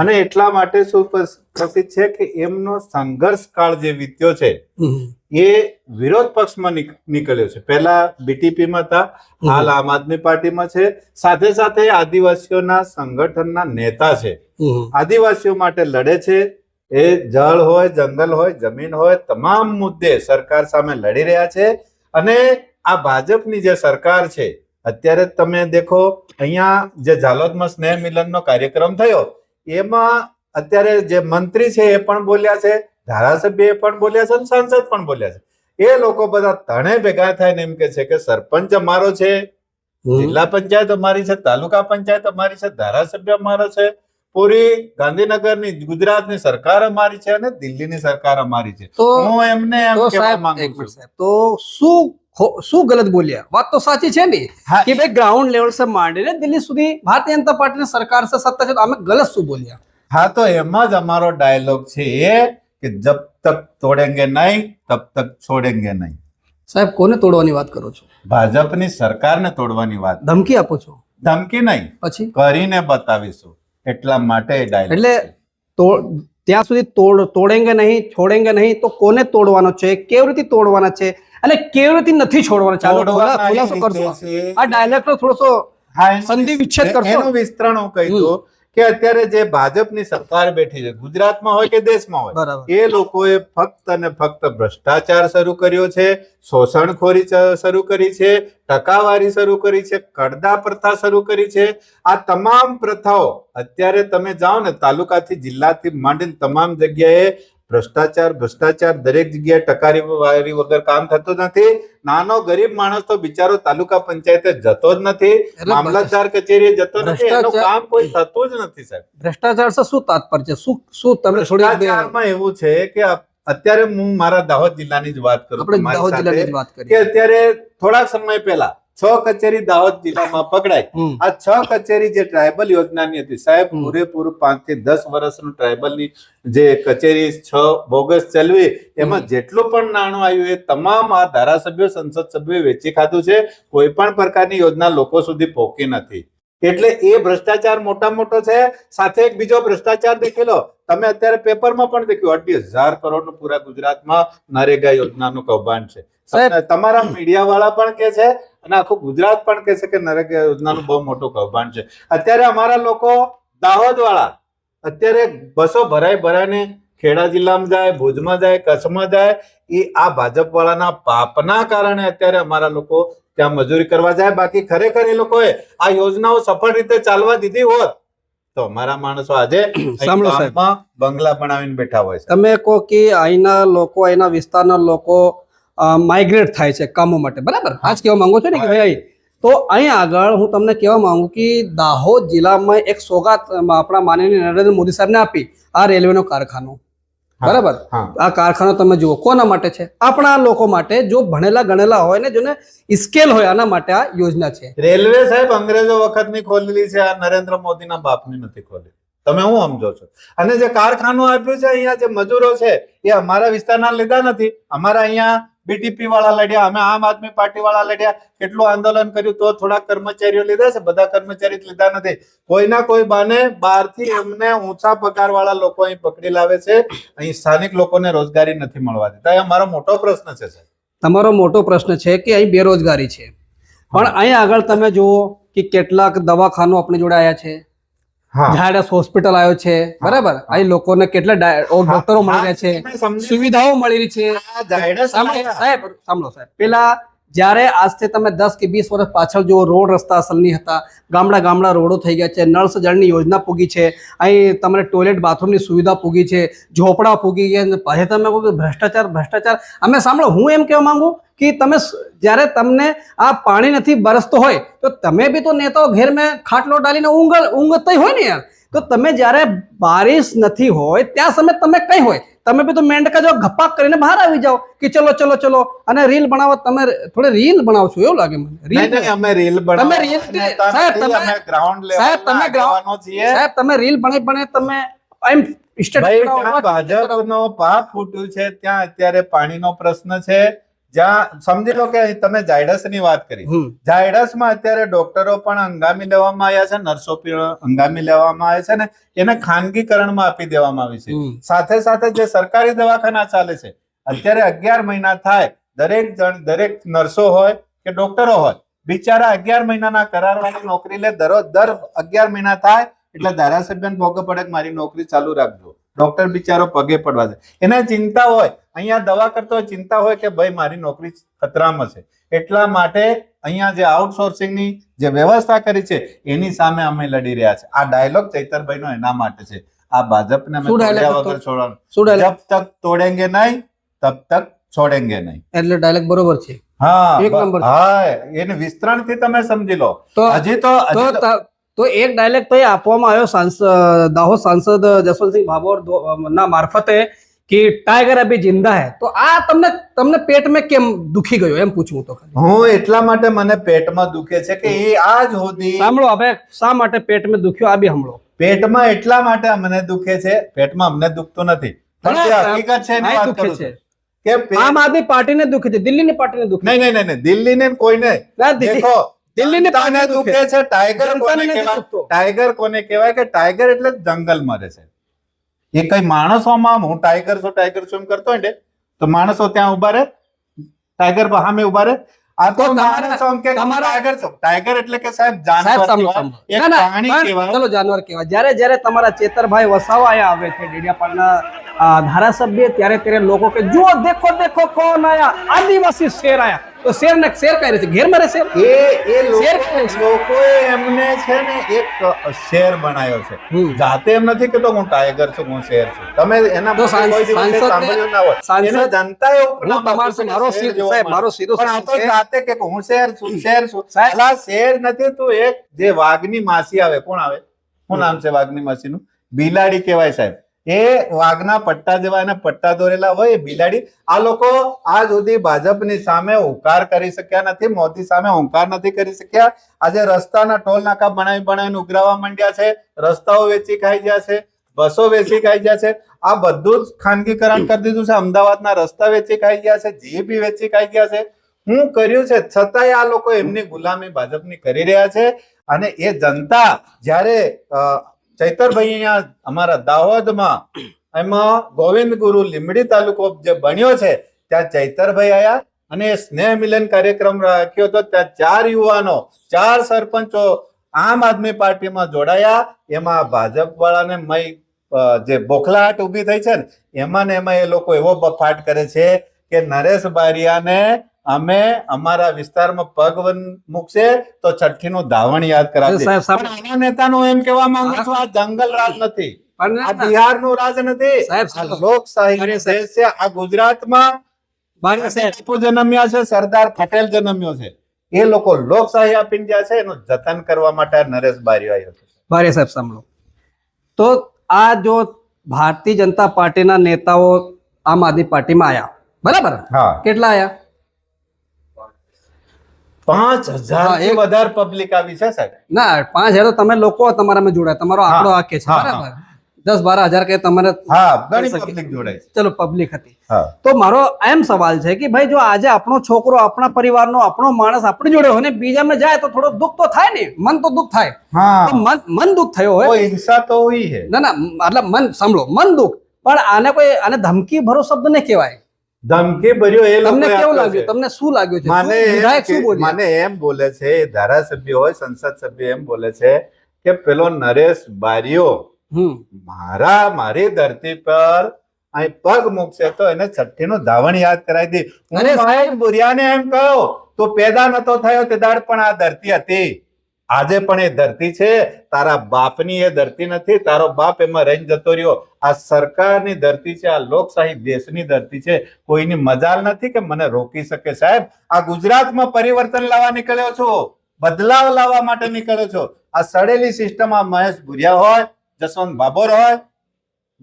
અને એટલા માટે સુપ્રસિદ્ધ છે કે એમનો સંઘર્ષ કાળ જે વીત્યો છે એ વિરોધ પક્ષમાં નીકળ્યો છે. પહેલા BTP માં હતા, હાલ આમ આદમી પાર્ટીમાં છે. સાથે સાથે આદિવાસીઓના સંગઠનના નેતા છે. આદિવાસીઓ માટે લડે છે. એ જળ હોય, જંગલ હોય, જમીન હોય, તમામ મુદ્દે સરકાર સામે લડી રહ્યા છે. અને આ ભાજપની જે સરકાર છે, અત્યારે તમે દેખો અહીંયા જે ઝાલોદમાં સ્નેહ મિલનનો કાર્યક્રમ થયો એમાં અત્યારે જે મંત્રી છે એ પણ બોલ્યા છે, ધારાસભ્ય પણ બોલ્યા છે અને સાંસદ પણ બોલ્યા છે. એ લોકો બધા ત્રણે ભેગા થઈને એમ કે છે કે સરપંચ અમારો છે, જિલ્લા પંચાયત અમારી છે, તાલુકા પંચાયત અમારી છે, ધારાસભ્ય અમારો છે, પૂરી ગાંધીનગરની ગુજરાતની સરકાર અમારી છે અને દિલ્હીની સરકાર અમારી છે. તો હું એમને એમ કહેવા સાહેબ, માંગુ એક મિનિટ છું. સાહેબ, તો શું ગલત બોલ્યા? વાત તો સાચી છે ને હા, કે ભાઈ ગ્રાઉન્ડ લેવલ से માંડીને દિલ્હી સુધી ભારતીય જનતા પાર્ટીની સરકાર છે, સત્તા છે, તો અમે ગલત શું બોલ્યા? હા, તો એમાં જ અમારો ડાયલોગ છે એ કે જબ તક તોડેંગે નહીં તબ તક છોડેંગે નહીં. સાહેબ, કોને તોડવાની વાત કરો છો? ભાજપની સરકારને તોડવાની વાત. ધમકી આપો છો? ધમકી નહીં, પછી કરીને બતાવીશું. એટલા માટે ડાયલોગ. એટલે ત્યાં સુધી તોડેંગે નહીં, છોડેંગે નહીં, તો કોને તોડવાનો છે, કેવી રીતે તોડવાના છે અને કેવી રીતે નથી છોડવાના? ચાલો ખુલાસો કરશો. આ ડાયલેક્ટ નો થોડોસો સંધિ વિચ્છેદ કરશો. એનું વિસ્તરણ હું કહી દઉં કે અત્યારે જે ભાજપની સરકાર બેઠી છે, ગુજરાતમાં હોય કે દેશમાં હોય, બરાબર. એ લોકોએ ફક્ત અને ફક્ત ભ્રષ્ટાચાર શરૂ કર્યો છે, શોષણખોરી શરૂ કરી છે, ટકાવારી શરૂ કરી છે, કડદા પ્રથા શરૂ કરી છે. આ તમામ પ્રથાઓ અત્યારે તમે જાઓ ને તાલુકાથી જિલ્લાથી માંડીને તમામ જગ્યાએ ભ્રષ્ટાચાર, દરેક જગ્યાએ ટકાવારી વગર કામ થતું નથી. નાનો ગરીબ માણસ તો બિચારો તાલુકા પંચાયતે જતો જ નથી, મામલતદાર કચેરીએ જતો નથી, એનું કામ કોઈ થતું જ નથી. સાહેબ, ભ્રષ્ટાચાર से શું તાત્પર્ય? શું તમે ભ્રષ્ટાચારમાં એવું છે કે અત્યારે હું મારા દાહોદ જિલ્લાની જ વાત કરું આપણે તમારી દાહોદ સાથે જિલ્લાની જ વાત કે કરીએ. અત્યારે થોડા સમય પહેલા 6 કચેરી દાહોદ જિલ્લામાં પકડાય. આ 6 કચેરી જે ટ્રાયબલ યોજનાની હતી, સાહેબ, પૂરેપૂરું 5 થી 10 વર્ષનું ટ્રાયબલની જે કચેરી 6 બોગસ ચલવી, એમાં જેટલું પણ નાણું આવ્યું એ તમામ આ ધારાસભ્યો, સંસદ સભ્યો વેચી ખાધું છે. કોઈ પણ પ્રકારની યોજના લોકો સુધી પહોંચી નથી. એટલે એ ભ્રષ્ટાચાર મોટો છે. સાથે એક બીજો ભ્રષ્ટાચાર દેખેલો તમે અત્યારે પેપરમાં પણ દેખ્યું, 28,000 કરોડનું પૂરા ગુજરાતમાં નરેગા યોજનાનું કૌભાંડ છે. તમારા મીડિયા વાળા પણ કે છે અને આખું ગુજરાત પણ કે છે કે નરેગા યોજનાનું બહુ મોટું કૌભાંડ છે. અત્યારે અમારા લોકો દાહોદ વાળા અત્યારે બસો ભરાઈને ખેડા જિલ્લામાં જાય, ભુજમાં જાય, કચ્છમાં જાય. એ આ ભાજપ વાળાના પાપના કારણે અત્યારે અમારા લોકો ત્યાં મજૂરી કરવા જાય. બાકી ખરેખર એ લોકોએ આ યોજનાઓ સફળ રીતે ચાલવા દીધી હોત તો અમારા માણસો આજે બંગલા બનાવીને બેઠા હોય છે. તમે કહો કે અહીંના લોકો, અહીંના વિસ્તારના લોકો માઇગ્રેટ થાય છે કામો માટે, બરાબર? આજ કહેવા માંગુ છું ને કે ભાઈ, તો અહીંયા આગળ હું તમને કહેવા માંગુ કે દાહોદ જિલ્લામાં એક સોગાત આપણા માનનીય નરેન્દ્ર મોદી સાહેબને આપી, આ રેલવેનો કારખાનો, બરાબર? આ કારખાનો તમે જુઓ કોના માટે છે? આપણા લોકો માટે, જો ભણેલા ગણેલા હોય ને, જેને સ્કેલ હોય, આના માટે આ યોજના છે. રેલવે સાહેબ અંગ્રેજો વખતની ખોલેલી છે, આ નરેન્દ્ર મોદીના બાપની નથી ખોલી. તમે હું સમજો છો? અને જે કારખાનું આપ્યું છે, અહીંયા જે મજૂરો છે એ અમારા વિસ્તારના લીધા નથી. અમારા અહીંયા BTP વાળા લડ્યા, અમે આમ આદમી પાર્ટી વાળા લડ્યા, કેટલું આંદોલન કર્યું તો થોડા કર્મચારીઓ લીધા છે, બધા કર્મચારી લીધા નથી. કોઈના કોઈ બાને બહારથી એમને ઊંચા પગાર વાળા લોકો અહીં પકડી લાવે છે. અહીં સ્થાનિક લોકોને રોજગારી નથી મળવા દેતા. એ અમારો મોટો પ્રશ્ન છે. તમારો મોટો પ્રશ્ન છે કે અહીં બેરોજગારી છે, પણ અહીંયા આગળ તમે જુઓ કે કેટલાક દવાખાનું આપણી જોડે આવ્યા છે, ઝાયડસ હોસ્પિટલ આવ્યો છે, બરાબર? અહીં લોકોને કેટલા ડોક્ટરો મળી રહ્યા છે, સુવિધાઓ મળી રહી છે. સાહેબ સાંભળો સાહેબ, પેલા જ્યારે આજથી તમે 10 કે 20 વર્ષ પાછળ જો રોડ રસ્તા અસલ નહીં હતા, ગામડા રોડો થઈ ગયા છે, નળ સે જળની યોજના પૂગી છે, અહીં તમને ટોયલેટ બાથરૂમની સુવિધા પૂગી છે, ઝોપડા પૂગી ગયા. પછી તમે કહો કે ભ્રષ્ટાચાર. અમે સાંભળો, હું એમ કહેવા માંગુ કે તમે જ્યારે તમને આ પાણી નથી બરસતો હોય તો તમે બી તો નેતાઓ ઘેર મેં ખાટલો ડાલીને ઊંઘતા હોય ને યાર. તો તમે જ્યારે બારિશ નથી હોય ત્યાં સમય તમે કઈ હોય, તમે બી તો મેંડકા જો ગપ્પા કરીને બહાર આવી જાઓ કે ચલો અને રીલ બનાવો. તમે થોડી રીલ બનાવો છો એવું લાગે મને. અમે રીલ બનાવો, સાહેબ તમે રીલ બનાવી તમે ભાજપનો પાપ ફૂટ્યું છે ત્યાં અત્યારે પાણીનો પ્રશ્ન છે, જ્યાં સમજી લો કે તમે ઝાયડસ ની વાત કરી, ઝાયડસ માં અત્યારે ડોક્ટરો પણ હંગામી લેવામાં આવ્યા છે, નર્સો પણ હંગામી લેવામાં આવે છે ને એને ખાનગીકરણમાં આપી દેવામાં આવી છે. સાથે સાથે જે સરકારી દવાખાના ચાલે છે અત્યારે 11 મહિના થાય દરેક નર્સો હોય કે ડોક્ટરો હોય બિચારા 11 મહિનાના કરાર વાળી નોકરી લે, દર 11 મહિના થાય એટલે ધારાસભ્યને ભોગ પડે કે મારી નોકરી ચાલુ રાખજો. ડોક્ટર બિચારો પગે પડવા છે, એને ચિંતા હોય, અહીંયા દવા કરતો હોય ચિંતા હોય કે ભાઈ મારી નોકરી ખતરામાં છે. એટલા માટે અહીંયા જે આઉટસોર્સિંગની જે વ્યવસ્થા કરી છે એની સામે અમે લડી રહ્યા છે. આ ડાયલોગ ચૈતરભાઈનો એના માટે છે. આ ભાજપને અમે તોડ્યા વગર છોડવાનું. જબ તક તોડેંગે નહીં તબ તક છોડેંગે નહીં. એટલે ડાયલોગ બરોબર છે. હા, એક નંબર. હા, એને વિસ્તરણથી તમે સમજી લો. હજી તો એક ડાયલોગ તો એ આપવામાં આવ્યો દાહોદ સાંસદ જસવંતસિંહ ભાભોર ના મારફતે કે ટાઈગર અભી જિંદા હૈ. તો આ તમને પેટમાં કેમ દુખી ગયો એમ પૂછું તો હું એટલા માટે મને પેટમાં દુખે છે કે એ આજ સુધી સાંભળો. હવે શા માટે પેટમાં દુખ્યો આ બી સાંભળો. પેટમાં એટલા માટે મને દુખે છે, પેટમાં અમને દુખતું નથી પણ જે હકીકત છે એની વાત કરું છું કે આમ આદમી પાર્ટીને દુખે છે, દિલ્હીની પાર્ટીને દુખે. નહીં, દિલ્હીને કોઈને દેખો દિલ્હીની પાને દુખે છે. ટાઈગર કોને કહેવાય? ટાઈગર કોને કહેવાય કે ટાઈગર એટલે જંગલ મરે છે. એ કઈ માણસોમાં હું ટાઈગર છું એમ કરતો હોય ને તો માણસો ત્યાં ઉભા રહે, ટાઈગર સામે ઉભા રહે. આ તો માણસો એમ કે ટાઈગર છો. ટાઈગર એટલે કે સાહેબ જાનવર કહેવાય, એક પ્રાણી કહેવાય. ચલો જાનવર કહેવાય. જ્યારે તમારા ચેતરભાઈ વસાવા આયા આવે છે ડેડિયાપાડના ધારાસભ્ય, ત્યારે લોકો કે જો દેખો કોણ આયા, આદિવાસી શેર આયા. તો શેર કઈ રીતે ઘેર મરે શેર? એ લોકોએ એમને છે ને એક શેર બનાવ્યો છે. જાતે એમ નથી કેતો હું ટાઈગર છું, હું શેર છું. તમે એના સાંભળ્યું ના હોય. એને જનતા એવું મારો સીધો પણ આ તો જાતે કે હું શેર છું. શેર નથી. તું એક જે વાઘની માસી આવે, કોણ આવે, શું નામ છે વાઘની માસીનું? બિલાડી કહેવાય સાહેબ. એ વાઘના પટ્ટા જેવા એને પટ્ટા દોરેલા હોય એ બિલાડી. આ લોકો આજ સુધી ભાજપની સામે હુંકાર કરી શક્યા નથી, મોદી સામે હુંકાર નથી કરી શક્યા. આજે રસ્તાના ટોલ નાકા બનાવીને ઉઘરાવા માંડ્યા છે, રસ્તાઓ વેચી ખાઈ ગયા છે, બસો વેચી ખાઈ ગયા છે. આ બધું જ ખાનગીકરણ કરી દીધું છે. અમદાવાદના રસ્તા વેચી ખાઈ ગયા છે, જીબી વેચી ખાઈ ગયા છે. શું કર્યું છે? છતાંય આ લોકો એમની ગુલામી ભાજપની કરી રહ્યા છે. અને એ જનતા જયારે ચૈતરભાઈ અહીંયા અમારા દાહોદમાં એમાં ગોવિંદ ગુરુ લીંબડી તાલુકો જે બન્યો છે ત્યાં ચૈતરભાઈ આયા અને સ્નેહ મિલન કાર્યક્રમ રાખ્યો હતો. ત્યાં 4 યુવાનો 4 સરપંચો આમ આદમી પાર્ટીમાં જોડાયા. એમાં ભાજપ વાળાને જે બોખલાહટ ઉભી થઈ છે ને એમાં એ લોકો એવો બફાટ કરે છે કે નરેશ બારિયાને અમે અમારા વિસ્તારમાં પગ મૂકશે તો છઠ્ઠીનું ધાવણ યાદ કરાવશે. પણ આના નેતાનું એમ કહેવા માંગુ છું આ જંગલ રાજ નથી, આ બિહારનું રાજ નથી, આ લોકશાહી દેશ છે. આ ગુજરાતમાં બાપુ જન્મ્યા છે, સરદાર પટેલ જન્મ્યો છે. એ લોકો લોકશાહી આપીને ગયા છે, એનું જતન કરવા માટે નરેશ બારિયા આવ્યો છે. બારિયા સાહેબ સાંભળો તો આ જો ભારતીય જનતા પાર્ટીના નેતાઓ આમ આદમી પાર્ટીમાં આયા, બરાબર? હા. કેટલા આયા? 5000 થી વધારે પબ્લિક આવી છે સાહેબ. ના, 5000 તો તમે લોકો તમારામાં જોડાય, તમારો આંકડો આકે છે, બરાબર? 10-12 હજાર કે તમારે ઘણી પબ્લિક જોડાય. ચલો પબ્લિક હતી. તો મારો એમ સવાલ છે કે ભાઈ જો આજે આપણો છોકરો આપણા પરિવારનો આપણો માણસ આપણી જોડે હોય ને બીજામાં જાય તો થોડો દુઃખ તો થાય ને, મન તો દુઃખ થાય. મન દુઃખ થયો હોય, હિંસા તો હોય છે. ના મતલબ મન સાંભળો, મન દુઃખ. પણ આને ધમકી ભરો શબ્દ ને કહેવાય. ધમકી ભર્યો એ તમને કેવું લાગ્યું? તમને શું લાગ્યું છે? મને એમ બોલે છે ધારાસભ્ય હોય, સંસદ સભ્ય એમ બોલે છે કે પેલો નરેશ બારિયો મારી ધરતી પર અહીં પગ મૂકશે તો એને છઠ્ઠીનું ધાવણ યાદ કરાવી દી. હું બુરિયાને એમ કહું તો પેદા નતો થયો તે દાડ પણ આ ધરતી હતી. આજે પણ એ ધરતી છે. તારા બાપની એ ધરતી નથી, તારો બાપ એમાં રહીને જતો રહ્યો. આ સરકારની ધરતી છે, આ લોકશાહી દેશની ધરતી છે. કોઈની મજાલ નથી કે મને રોકી શકે. સાહેબ, આ ગુજરાતમાં પરિવર્તન લાવવા નીકળ્યો છો, બદલાવ લાવવા માટે નીકળ્યો છો. આ સડેલી સિસ્ટમ, આ મહેશ ભુરિયા હોય, જસવંત ભાભોર હોય,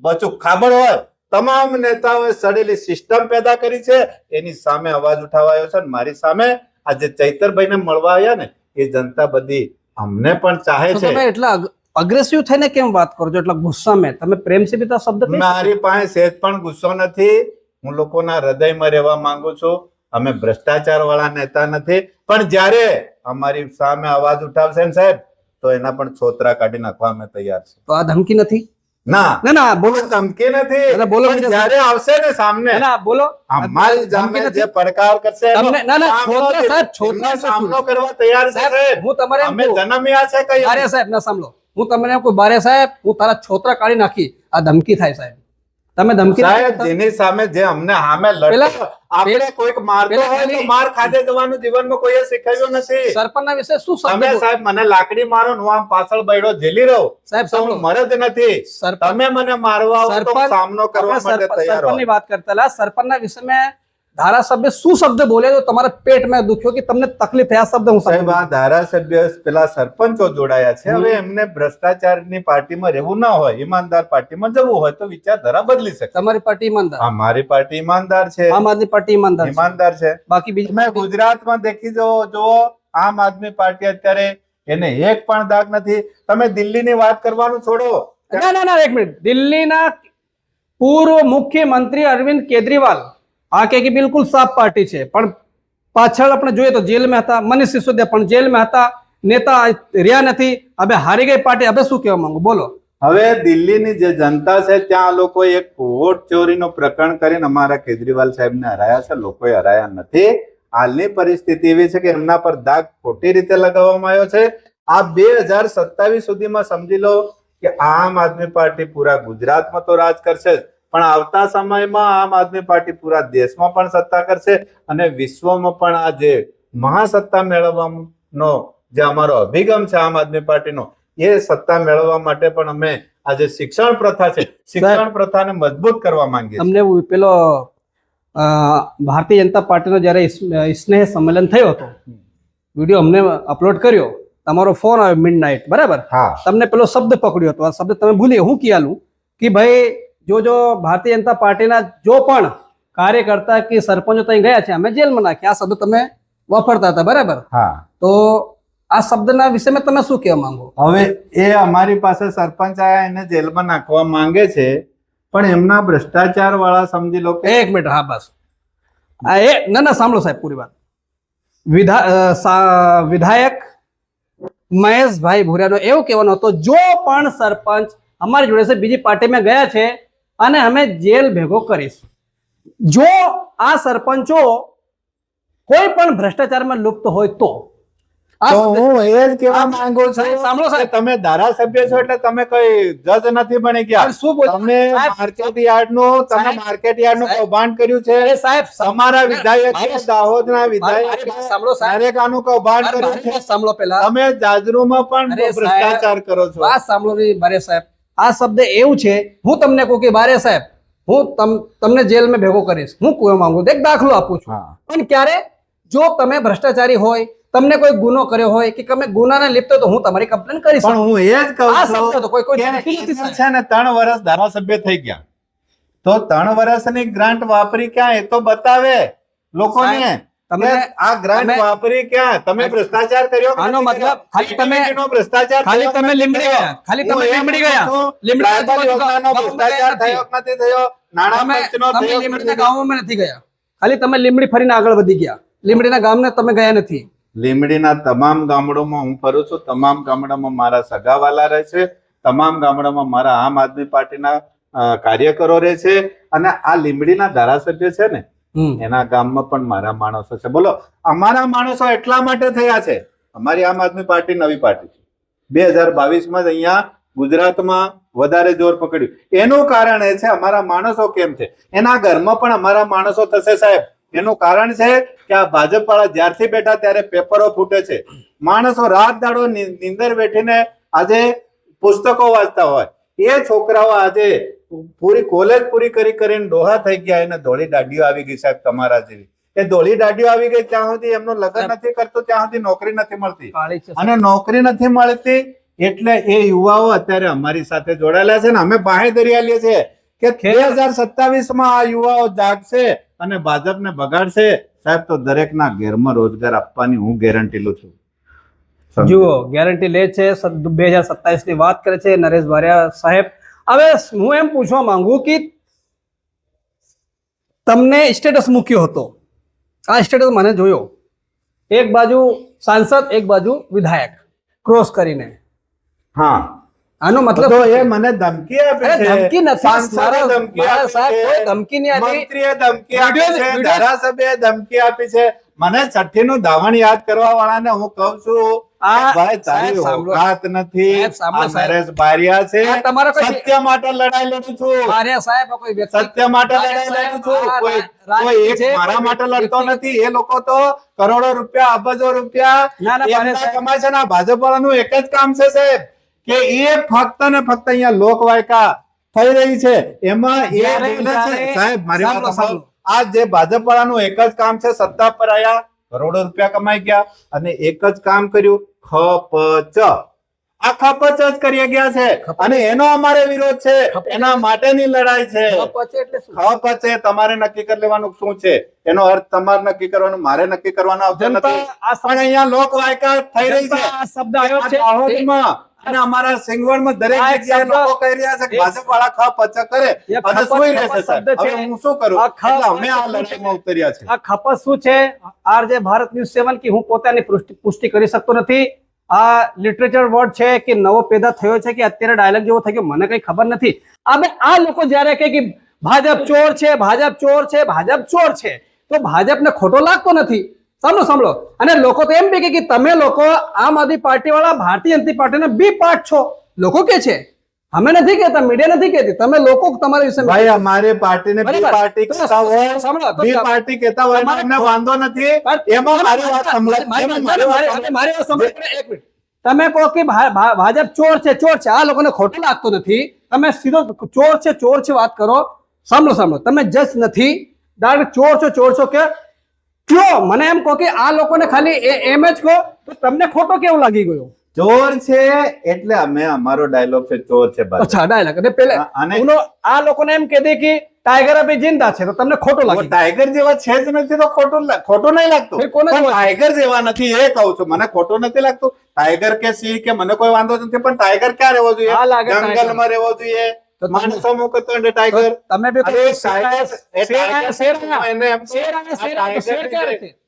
બચુ ખાબડ હોય, તમામ નેતાઓએ સડેલી સિસ્ટમ પેદા કરી છે. એની સામે અવાજ ઉઠાવાયો છે. મારી સામે આજે ચૈતરભાઈને મળવા આવ્યા ને એ જનતા બધી અમને પણ ચાહે છે. તમે એટલા અગ્રેસિવ થઈને કેમ વાત કરો છો? એટલા ગુસ્સામાં? તમે પ્રેમ થી તો શબ્દ. મારી પાસે સહેજ પણ ગુસ્સો નથી. હું લોકોના હૃદયમાં રહેવા માંગુ છું અમે ભ્રષ્ટાચાર વાળા નેતા નથી, પણ જ્યારે અમારી સામે અવાજ ઉઠાવશે ને સાહેબ તો એના પણ છોતરા કાઢી નાખવા અમે તૈયાર છે. તો આ ધમકી નથી? ના ના ના બોલો, ધમકી નથી, ના, બોલો પણ જ્યારે આવશે ને સામને ના ના બોલો, અમારી સામે ધમકી જે નથી. પડકાર કરશે એનો તમને ના ના સામનો છોતરા સાહેબ, એમનો છોતરા સામનો કરવા તૈયાર છે સાહેબ. હું તમારે એમ અમે કહું, જન્મ્યા છે કઈ બારે સાહેબ ના સાંભળો, હું તમને એમ કહું, બારે સાહેબ હું તારા છોતરા કાઢી નાખી, આ ધમકી થાય સાહેબ? તમે ધમકી નથી સાહેબ આપતા? જેની સામે જે અમને સામે લડતો પેલા- આપણે કોઈક મારતો પેલા હોય તો ખાલી- માર ખાધે જવાનું જીવનમાં કોઈએ શીખવ્યું નથી. સરપંચના વિશે શું શબ્દ તમે બોલો? સાહેબ મને લાકડી મારો ને હું આમ પાછળ બૈડો ઝીલી રહું સાહેબ તો સાંભળો, હું મરદ નથી. સરપંચ તમે મને મારવા આવો તો હું સરપંચ સામનો કરવા આપણે માટે તૈયાર સરપંચની હોય. વાત કરતા હતા, સરપંચના વિષયમાં ધારાસભ્ય શું શબ્દ બોલે તો તમારા પેટમાં દુખ્યો કે તમને તકલીફ થયા શબ્દ હું સાહેબ સમજુ. આ ધારાસભ્ય પેલા સરપંચો જોડાયા છે. હવે એમને ભ્રષ્ટાચારની પાર્ટીમાં રહેવું ના હોય, ઈમાનદાર પાર્ટીમાં જવું હોય તો વિચારધારા બદલી શકે. તમારી પાર્ટી ઈમાનદાર, અમારી પાર્ટી ઈમાનદાર છે, આમ આદમી પાર્ટી ઈમાનદાર છે. ઈમાનદાર છે. બાકી બીજી તમે ગુજરાતમાં દેખી જુઓ આમ આદમી પાર્ટી અત્યારે એને એક પણ દાગ નથી. તમે દિલ્હીની વાત કરવાનું છોડો. ના ના ના એક મિનિટ, દિલ્હીના પૂર્વ મુખ્યમંત્રી અરવિંદ કેજરીવાલ આ કે બિલકુલ સાફ પાર્ટી છે, પણ પાછળ આપણે જોઈએ તો જેલમાં હતા. મનીષ સિસોદિયા પણ જેલમાં હતા, નેતા રહ્યા નથી, હવે હારી ગઈ પાર્ટી. હવે શું કહેવા માંગુ, બોલો. હવે દિલ્હીની જે જનતા છે ત્યાં લોકો એક વોટ ચોરીનો પ્રકરણ કરીને અમારા કેજરીવાલ સાહેબને હરાયા છે. લોકોએ હરાયા નથી. હાલની પરિસ્થિતિ એવી છે કે એમના પર દાગ ખોટી રીતે લગાવવામાં આવ્યો છે. આ 2027 સુધીમાં સમજી લો કે આમ આદમી પાર્ટી પૂરા ગુજરાતમાં તો રાજ કરશે જ, પણ આવતા સમયમાં આમ આદમી પાર્ટી પૂરા દેશમાં પણ સત્તા કરશે અને વિશ્વમાં પણ આ જે મહાસત્તા મેળવવાનો જે અમારો અભિગમ છે આમ આદમી પાર્ટીનો, એ સત્તા મેળવવા માટે પણ અમે આ જે શિક્ષણ પ્રથા છે, શિક્ષણ પ્રથાને મજબૂત કરવા માંગીએ છીએ. તમને પેલો ભારતીય જનતા પાર્ટીનો જ્યારે સ્નેહ સંમેલન થયો હતો, વિડીયો અમને અપલોડ કર્યો, તમારો ફોન આવ્યો મિડનાઇટ, બરાબર? હા, તમને પેલો શબ્દ પકડ્યો હતો, આ શબ્દ તમે ભૂલી, હું કહેલું કે ભાઈ જો ભારતીય જનતા પાર્ટીના જો પણ કાર્યકર્તા કે સરપંચો ત્યાં ગયા છે અમે જેલમાં નાખ્યા, આ શબ્દ તમે વાપરતા હતા, બરાબર? હા. તો આ શબ્દના વિષયમાં તમે શું કહેવા માંગો? હવે એ અમારી પાસે સરપંચ આયા, એને જેલમાં નાખવા માંગે છે, પણ એમના ભ્રષ્ટાચાર વાળા સમજી લો કે એક મિનિટ, હા બસ ના ના સાંભળો સાહેબ પૂરી વાત. વિધાયક મહેશભાઈ ભુરિયાનો એવું કહેવાનું હતો, જો પણ સરપંચ અમારી જોડે છે બીજી પાર્ટીમાં ગયા છે અને અમે જેલ ભેગો કરીશ. જો આ સરપંચો કોઈ પણ ભ્રષ્ટાચારમાં લુપ્ત હોય તો હું એ જ કહેવા માંગુ છું. સાંભળો સાહેબ, કે તમે ધારાસભ્ય છો એટલે તમે કઈ જજ નથી બની ગયા. શું બોલ તમે માર્કેટ યાર્ડનું કૌભાંડ કર્યું છે. સાહેબ તમારા વિધાયક દાહોદના વિધાયક સાંભળો સાહેબ, નરેગાનું કૌભાંડ કર્યું છે. સાંભળો પેલા તમે જાજરૂમાં પણ અરે સાહેબ, ભ્રષ્ટાચાર કરો છો. વાત સાંભળો ને બારે સાહેબ, આ શબ્દ એવું છે, હું તમને કહું કે બારે સાહેબ હું તમને જેલમાં ભેગો કરીશ. હું કહેવા માંગુ એક દાખલો આપું છું, પણ ક્યારે જો તમે ભ્રષ્ટાચારી હોય, તમને કોઈ ગુનો કર્યો હોય કે તમે ગુનાને લિપ્ત તો હું તમારી કમ્પ્લેન કરીશ. પણ હું એ જ કહું આ છું શબ્દ તો કોઈ કે નથી સાહેબ. છે ને 3 વર્ષ ધારાસભ્ય થઈ ગયા તો 3 વર્ષની ગ્રાન્ટ વાપરી ક્યાં એ તો બતાવે લોકોને. તમે આ ગ્રાન્ટ વાપરી ક્યાં? તમે ભ્રષ્ટાચાર કર્યો? આનો મતલબ ખાલી તમે ભ્રષ્ટાચાર ખાલી તમે લીમડી ગયા, ખાલી તમે લીમડી ગયા, લીમડી યોજનાનો ભ્રષ્ટાચાર થયો કે નથી થયો? નાણાં પંચનો તમે થયો કે લીમડીના નથી? ગામોમાં નથી ગયા, ખાલી તમે લીમડી ફરીને આગળ વધી ગયા, લીમડીના ગામને તમે ગયા નથી. લીમડીના તમામ ગામડામાં હું ફરું છું, તમામ ગામડામાં મારા સગાવાલા રહે છે, તમામ ગામડામાં મારા આમ આદમી પાર્ટીના કાર્યકરો રહે છે, અને આ લીમડીના ધારાસભ્ય છે ને એના ગામમાં પણ મારા માણસો છે. બોલો, અમારા માણસો એટલા માટે થયા છે. અમારી આમ આદમી પાર્ટી નવી પાર્ટી છે. 2022માં જ અહીંયા ગુજરાતમાં વધારે જોર પકડ્યું. એનું કારણ એ છે અમારા માણસો કેમ છે. એના ઘરમાં પણ અમારા માણસો થશે સાહેબ. એનું કારણ છે કે આ ભાજપ વાળા જ્યારથી બેઠા ત્યારે પેપરો ફૂટે છે. માણસો રાત દાડો નીંદર બેઠીને આજે પુસ્તકો વાંચતા હોય, એ છોકરાઓ આજે પૂરી કોલેજ પૂરી કરીને ડોહા થઈ ગયા. એને ધોળી દાઢીઓ આવી ગઈ સાહેબ તમારા જેવી. એ ધોળી દાઢીઓ આવી ગઈ ત્યાં સુધી એમનું લગ્ન નથી કરતો, ત્યાં સુધી નોકરી નથી મળતી. અને નોકરી નથી મળતી એટલે એ યુવાઓ અત્યારે અમારી સાથે જોડાયેલા છે ને અમે બાંહેધરી આલીએ છીએ કે 2027માં આ યુવાઓ જાગશે અને ભાજપને બગાડશે સાહેબ તો દરેકના ઘેરમાં રોજગાર આપવાની હું ગેરંટી લઉં છું. જુઓ, ગેરંટી લે છે. 2027 ની વાત કરે છે નરેશ બારિયા સાહેબ. હવે હું એમ પૂછવા માંગુ કે તમને સ્ટેટસ મૂક્યો હતો આ સ્ટેટસ મને જોયો, એક બાજુ સાંસદ એક બાજુ વિધાયક ક્રોસ કરીને, હા આનો મતલબ તો શું એ છે? મને ધમકી આપી અરે છે, ધમકી નથી, સાંસદે મારા- ધમકી મારા આપી સાહેબ છે, કોઈ ધમકી નહીં આપી. મંત્રીએ ધમકી આપી છે, વિડીયો- ધારાસભ્યએ ધમકી આપી છે. મને છઠ્ઠીનું ધાવણ યાદ કરવા વાળાને હું કહું છું આ કે ભાઈ તારી સાહેબ સાંભળો. ઓકાત નથી. સાહેબ સાંભળો, આ સાહેબ. નરેશ બારિયા છે, આ તમારો કોઈ- સત્ય માટે લડાઈ લડું છું, મારે સાહેબ આ કોઈ વ્યક્તિ સત્ય માટે મારે લડાઈ સાહેબ લડું છું. આ કોઈ રાજનીતિ એક છે, મારા કોઈ માટે લડતો વ્યક્તિ- નથી. એ લોકો તો કરોડો રૂપિયા, અબજો રૂપિયા ના, ના, મારે એમના સાહેબ- કમાય છે ને. આ ભાજપ વાળાનું એક જ કામ છે સાહેબ, કે એ ફક્ત ને ફક્ત અહીંયા લોકવાયકા થઈ રહી છે એમાં એ જ્યારે- બોલે છે. જ્યારે- સાહેબ મારી વાત સાંભળો, સાંભળો. આ જે ભાજપ વાળાનું એક જ કામ છે, સત્તા પર આયા, કરોડો રૂપિયા કમાઈ ગયા અને એક જ કામ કર્યું, ખપચ. આ ખપચ જ કરી ગયા છે અને એનો અમારે વિરોધ છે, એના માટેની લડાઈ છે. અપચે એટલે શું? ખપચ એ તમારે નક્કી કરી લેવાનું શું છે, એનો અર્થ તમારે નક્કી કરવાનો, મારે નક્કી કરવાનો આવતો જનતા નથી. આ પણ અહીંયા લોકવાયકા થઈ રહી છે. જનતા આ શબ્દ આવ્યો આ છે દાહોદમાં અને અમારા સિંગવડમાં દરેક આ એક જગ્યાએ શબ્દ- લોકો કહી રહ્યા છે કે એક- ભાજપ વાળા ખપચ કરે એ અને ખપચ- સુઈ ખપચ રહેશે શબ્દ સાહેબ. છે. હવે હું શું કરું? આ ખપચ એટલે અમે આ શબ્દ છે. લડાઈમાં ઉતર્યા છે. આ ખપત શું છે? આરજે ભારત ન્યૂઝ 7 કે હું પોતાની પુષ્ટિ કરી શકતો નથી. આ લિટરેચર વર્ડ છે કે નવો પેદા થયો છે કે અત્યારે ડાયલોગ જેવો થઈ ગયો, મને કઈ ખબર નથી. આ લોકો જ્યારે કહે કે ભાજપ ચોર છે, ભાજપ ચોર છે, ભાજપ ચોર છે, તો ભાજપને ખોટો લાગતો નથી. સાંભળો. અને લોકો તો એમ બી કે તમે લોકો આમ આદમી પાર્ટી વાળા ભારતીય જનતા પાર્ટીના બી પાર્ટ છો. લોકો કે છે, અમે નથી કહેતા, મીડિયા નથી કહેતી, તમે લોકો તમારા વિશે ભાઈ અમારી પાર્ટીને બી બરાબર. પાર્ટી તો કહેતા હોય, સાંભળો, તો બી પાર્ટી કહેતા હોય તમારે અમને વાંધો નથી. એમાં મારી વાત સંભળાય. એમાં મારી વાત સંભળાય. મારી વાત સાંભળો. એક મિનિટ. તમે કહો કે ભાજપ ચોર છે, ચોર છે, આ લોકોને ખોટું લાગતું નથી, તમે સીધો ચોર છે વાત કરો. સાંભળો, તમે જજ નથી, ડાયરેક્ટ ચોર છો કે કયો? મને એમ કહો કે આ લોકોને ખાલી એમ જ કહો તો તમને ખોટો કેવું લાગી ગયો? ચોર છે એટલે અમે, અમારો ડાયલોગ છે ચોર છે ભાઈ. અચ્છા, ડાયલોગ અને પેલા અને આ લોકોને એમ કહે દે કે ટાઈગર અભી જિંદા છે તો તમને ખોટું લાગે. ટાઈગર જેવા છે જ નથી તો ખોટું નહીં લાગતું. ભાઈ, કોને પણ જોવા? ટાઈગર જેવા નથી એ કહું છું. મને ખોટું નથી લાગતું. ટાઈગર કે સિંહ કે મને કોઈ વાંધો નથી, પણ ટાઈગર ક્યાં રહેવો જોઈએ? હા, લાગે ટાઈગર. જંગલમાં રહેવો જોઈએ. તો તમે- માણસો મૂકતો એટલે ટાઈગર. તમે બી અરે એને એમ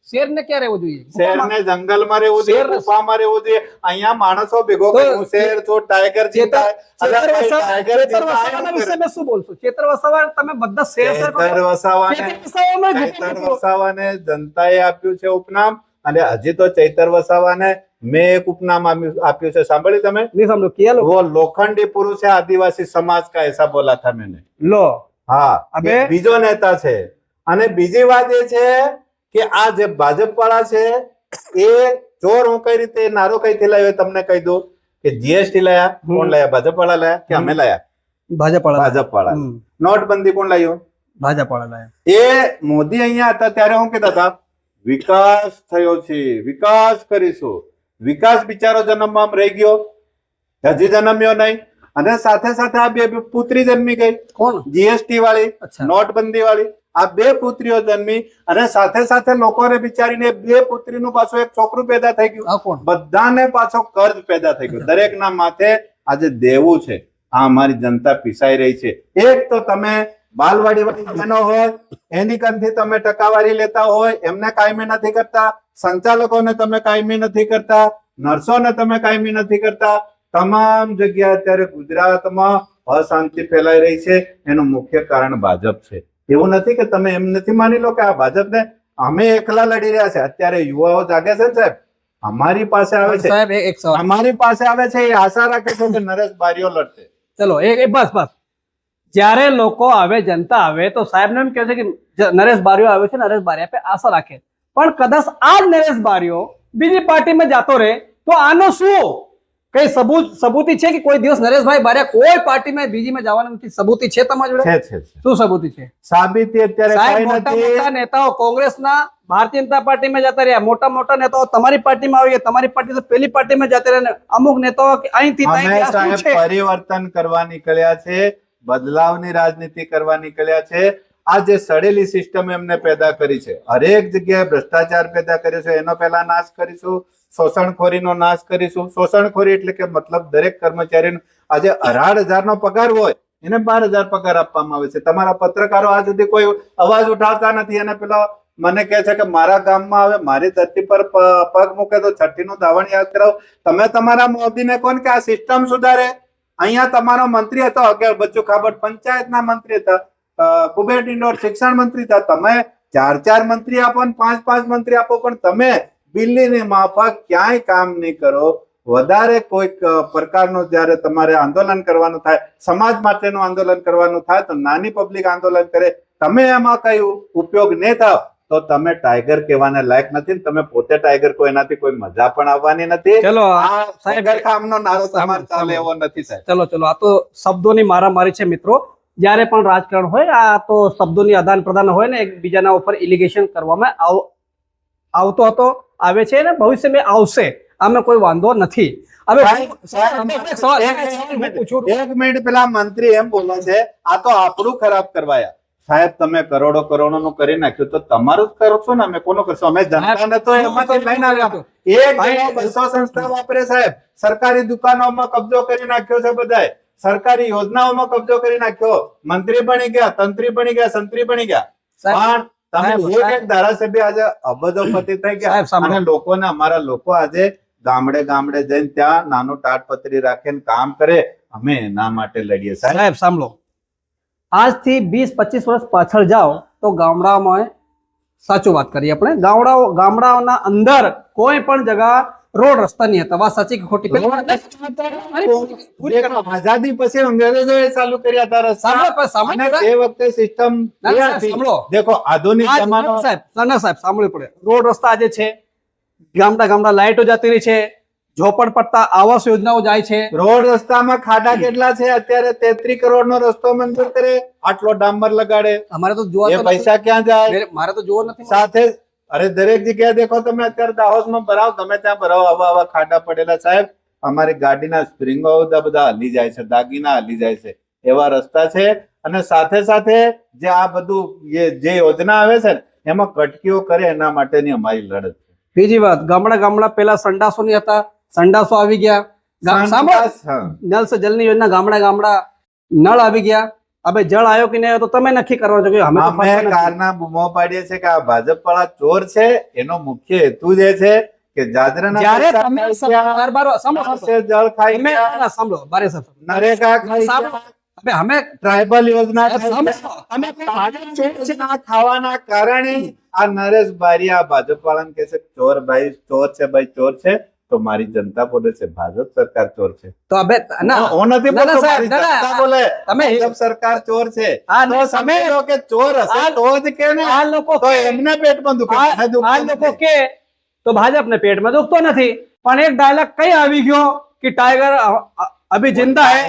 શેર ને ક્યાં રહેવું જોઈએ? શેરને જંગલમાં રહેવું જોઈએ, શેર- ગુફામાં રહેવું જોઈએ. અહીંયા માણસો ભેગો તો કરી હું શેર છું, ટાઈગર ચિંતા. અરે ભાઈ, ટાઈગર ચેતર ચિંતા વસાવાના આમ વિશે કરે. મેં શું બોલશું? ચેતર વસાવા તમે બધા શેર ચેતર વસાવાને ચૈતર વસાવાને જનતાએ આપ્યું છે ઉપનામ, અને હજી તો ચૈતર વસાવાને મેં એક ઉપનામ આપ્યું છે. સાંભળી તમે? નહીં સમજો કે वो लोखंडी पुरुष है, आदिवासी समाज का, ऐसा बोला था मैंने. લો હા, અબે? એ બીજો નેતા છે. અને બીજી વાત એ છે કે આ જે ભાજપ વાળા છે એ ચોર હું કઈ રીતે નારો કઈથી લાવ્યો એ તમને કહી દઉં કે જીએસટી લાયા. કોણ લાયા? ભાજપ વાળા લાયા કે અમે લાયા? ભાજપ ભાજપ વાળા. નોટબંધી કોણ લાવ્યું? ભાજપ વાળા એ મોદી અહીંયા હતા ત્યારે હું કહેતા હતા વિકાસ થયો છે, વિકાસ કરીશું. વિકાસ બિચારો જન્મમાં આમ રહી ગયો, હજી જન્મ્યો નહીં. અને સાથે સાથે આ બે પુત્રી જન્મી ગઈ, કોણ? જીએસટી વાળી, અચ્છા. નોટબંધી વાળી. આ બે પુત્રીઓ જન્મી અને સાથે સાથે લોકોને બિચારીને બે પુત્રીનું પાછું એક છોકરું પેદા થઈ ગયું. આ કોણ? બધાને પાછો કર્જ પેદા થઈ ગયો. દરેકના માથે આજે દેવું છે. આ અમારી જનતા પીસાઈ રહી છે. એક તો તમે બાલવાડી વાળી બહેનો હોય એની કંથી તમે ટકાવારી લેતા હોય, એમને કાયમી નથી કરતા. સંચાલકોને તમે કાયમી નથી કરતા. નર્સોને તમે કાયમી નથી કરતા. તમામ જગ્યાએ અત્યારે ગુજરાતમાં અશાંતિ ફેલાઈ રહી છે. એનું મુખ્ય કારણ ભાજપ છે. એવું નથી કે તમે એમ નથી માની લો કે આ ભાજપને અમે એકલા લડી રહ્યા છે. અત્યારે યુવાઓ જાગે છે ને સાહેબ, અમારી પાસે આવે છે, સાહેબ એક સવાલ. અમારી પાસે આવે છે, એ આશા રાખે છે કે નરેશ બારીઓ લડશે. ચલો બસ જ્યારે લોકો આવે, જનતા આવે તો સાહેબ એમ કહે છે કે નરેશ બારીઓ આવ્યો છે, નરેશ બારીયા પે આશા રાખે. પણ કદાચ આ જ નરેશ બારીઓ બીજી પાર્ટીમાં જતો રહે તો આનો શું કઈ સબૂતી છે કે કોઈ દિવસ નરેશભાઈ બારીયા કોઈ પાર્ટીમાં બીજીમાં જવાના નથી? સબૂતી છે તમારી જોડે? છે. શું સબૂતી છે? સાબિતી અત્યારે સાહેબ કઈ મોટા નથી. મોટા નેતાઓ કોંગ્રેસના ભારતીય જનતા પાર્ટીમાં જતા રહ્યા, મોટા મોટા નેતાઓ તમારી પાર્ટીમાં આવી ગયા, તમારી પાર્ટી તો પેલી પાર્ટીમાં જતા રહ્યા, અને અમુક નેતાઓ અહીંથી અમે ત્યાંથી. આ શું સાહેબ છે? પરિવર્તન કરવા નીકળ્યા છે, બદલાવની રાજનીતિ કરવા નીકળ્યા છે. આ જે સડેલી સિસ્ટમ એમને પેદા કરી છે, હરેક જગ્યાએ ભ્રષ્ટાચાર પેદા કર્યો છે, એનો પહેલા નાશ કરીશું. શોષણખોરીનો નાશ કરીશું. શોષણખોરી એટલે કે મતલબ દરેક કર્મચારીનો આજે 18,000 નો પગાર હોય એને 12,000 પગાર આપવામાં આવે છે. તમારા પત્રકારો આજ સુધી કોઈ અવાજ ઉઠાવતા નથી અને પેલા મને કહે છે કે મારા ગામમાં આવે મારી ધરતી પર પગ મૂકે તો છઠ્ઠીનું ધાવણ યાદ કરાવો. તમે તમારા મોદીને કોણ કે આ સિસ્ટમ સુધારે? અહીંયા તમારો મંત્રી હતો અગિયાર બચ્ચુ ખાબડ પંચાયતના મંત્રી હતા, કુબેર ડિંડોર શિક્ષણ મંત્રી હતા. તમે 4 મંત્રી આપો ને 5 મંત્રી આપો, પણ તમે દિલ્હીની માફક ક્યાંય કામ નહીં કરો. વધારે કોઈક પ્રકારનું જયારે તમારે આંદોલન કરવાનું થાય, સમાજ માટેનું આંદોલન કરવાનું થાય તો નાની પબ્લિક આંદોલન કરે. તમે એમાં કઈ ઉપયોગ નહીં થાવ તો તમે ટાઈગર કહેવાને લાયક નથી. તમે પોતે ટાઈગર કોઈ એનાથી કોઈ મજા પણ આવવાની નથી. ચલો આ ટાઈગર કામનો નારો તમારે ચાલે એવો નથી સાહેબ. ચલો આ તો શબ્દોની મારામારી છે મિત્રો. જ્યારે પણ રાજકારણ હોય આ તો શબ્દોની આદાન પ્રદાન હોય ને, એકબીજાના ઉપર ઇલિગેશન કરવામાં આવતો હતો, આવે છે ને ભવિષ્યમાં આવશે. આમાં કોઈ વાંધો નથી. હવે એક મિનિટ પેલા મંત્રી એમ બોલે છે આ તો આપણું ખરાબ કરવાયા. સાહેબ તમે કરોડો નું કરી નાખ્યું તો તમારું જ કરશો ને, અમે કોનું કરશું? અમે જનતાને તો એમાંથી લઈને આવ્યા. એક 200 સંસ્થા વાપરે સાહેબ. સરકારી દુકાનોમાં કબજો કરી નાખ્યો છે બધાએ, સરકારી યોજનાઓમાં કબજો કરી નાખ્યો. મંત્રી બની ગયા, તંત્રી બની ગયા, સંત્રી બની ગયા. પણ તમે એક ધારાસભ્ય આજે અબજોપતિ થઈ ગયા. અને લોકોને, અમારા લોકો આજે ગામડે જઈને ત્યાં નાનું તાડપત્રી રાખીને કામ કરે. અમે એના માટે લડીએ સાહેબ. સાંભળો, આજથી 20-25 વર્ષ પાછળ જાઓ તો ગામડામાં, સાચું વાત કરીએ આપણે, ગામડાઓના અંદર કોઈ પણ જગા રોડ રસ્તા નહીં હતા. વાત સાચી કે ખોટી? આઝાદી પછી અંગ્રેજોએ ચાલુ કર્યા હતા રસ્તા. એ વખતે સિસ્ટમ દેખો આધુનિક જમાનો. સાહેબ સાંભળવું પડે. રોડ રસ્તા આજે છે, ગામડા લાઈટો જતી રહી છે, ઝોપડપટ્ટા આવાસ યોજનાઓ જાય છે. રોડ રસ્તામાં ખાડા કેટલા છે? અત્યારે 33 કરોડ નો રસ્તો મંજૂર કરે, આટલો ડામર લગાડે. અમારે તો જોવા પૈસા ક્યાં જાય? મારે તો જોવા નથી. સાથે અરે દરેક જગ્યાએ દેખો તમે, અત્યારે દાહોદમાં ભરાવ, તમે ત્યાં ભરાવ, આવા ખાડા પડેલા સાહેબ. અમારી ગાડીના સ્પ્રિંગો બધા હલી જાય છે, દાગીના હલી જાય છે, એવા રસ્તા છે. અને સાથે જે આ બધું જે યોજના આવે છે એમાં કટકીઓ કરે, એના માટેની અમારી લડત. બીજી વાત, ગામડા પેલા સંડાસો ની હતા, સંડાસો આવી ગયા. નલ સે જલની યોજના, ગામડા નળ આવી ગયા. હવે જળ આવ્યો કે નહીં તો તમે નક્કી કરવા છો. અમે કારના બૂમો પાડીએ છીએ કે આ ભાજપ વાળા ચોર છે. એનો મુખ્ય હેતુ જે છે કે જાજરાના જળ ખાઈ નરેગા ખાઈ, અમે ટ્રાઇબલ યોજના ખાવાના કારણે આ નરેશ બારિયા ભાજપ વાળાને કે છે ચોર ભાઈ, ચોર છે ભાઈ, ચોર છે. તો મારી જનતા બોલે છે ભાજપ સરકાર ચોર છે. તો હવે હું નથી બોલતો, મારી જનતા બોલે ભાજપ સરકાર ચોર છે. તો સમજો કે ચોર હશે તો જ કે ને. આ લોકો તો એમને પેટમાં દુખે, આ લોકો કે તો ભાજપને પેટમાં દુખતો નથી. પણ એક ડાયલોગ કઈ આવી ગયો કે ટાઈગર અભી જિંદા હે,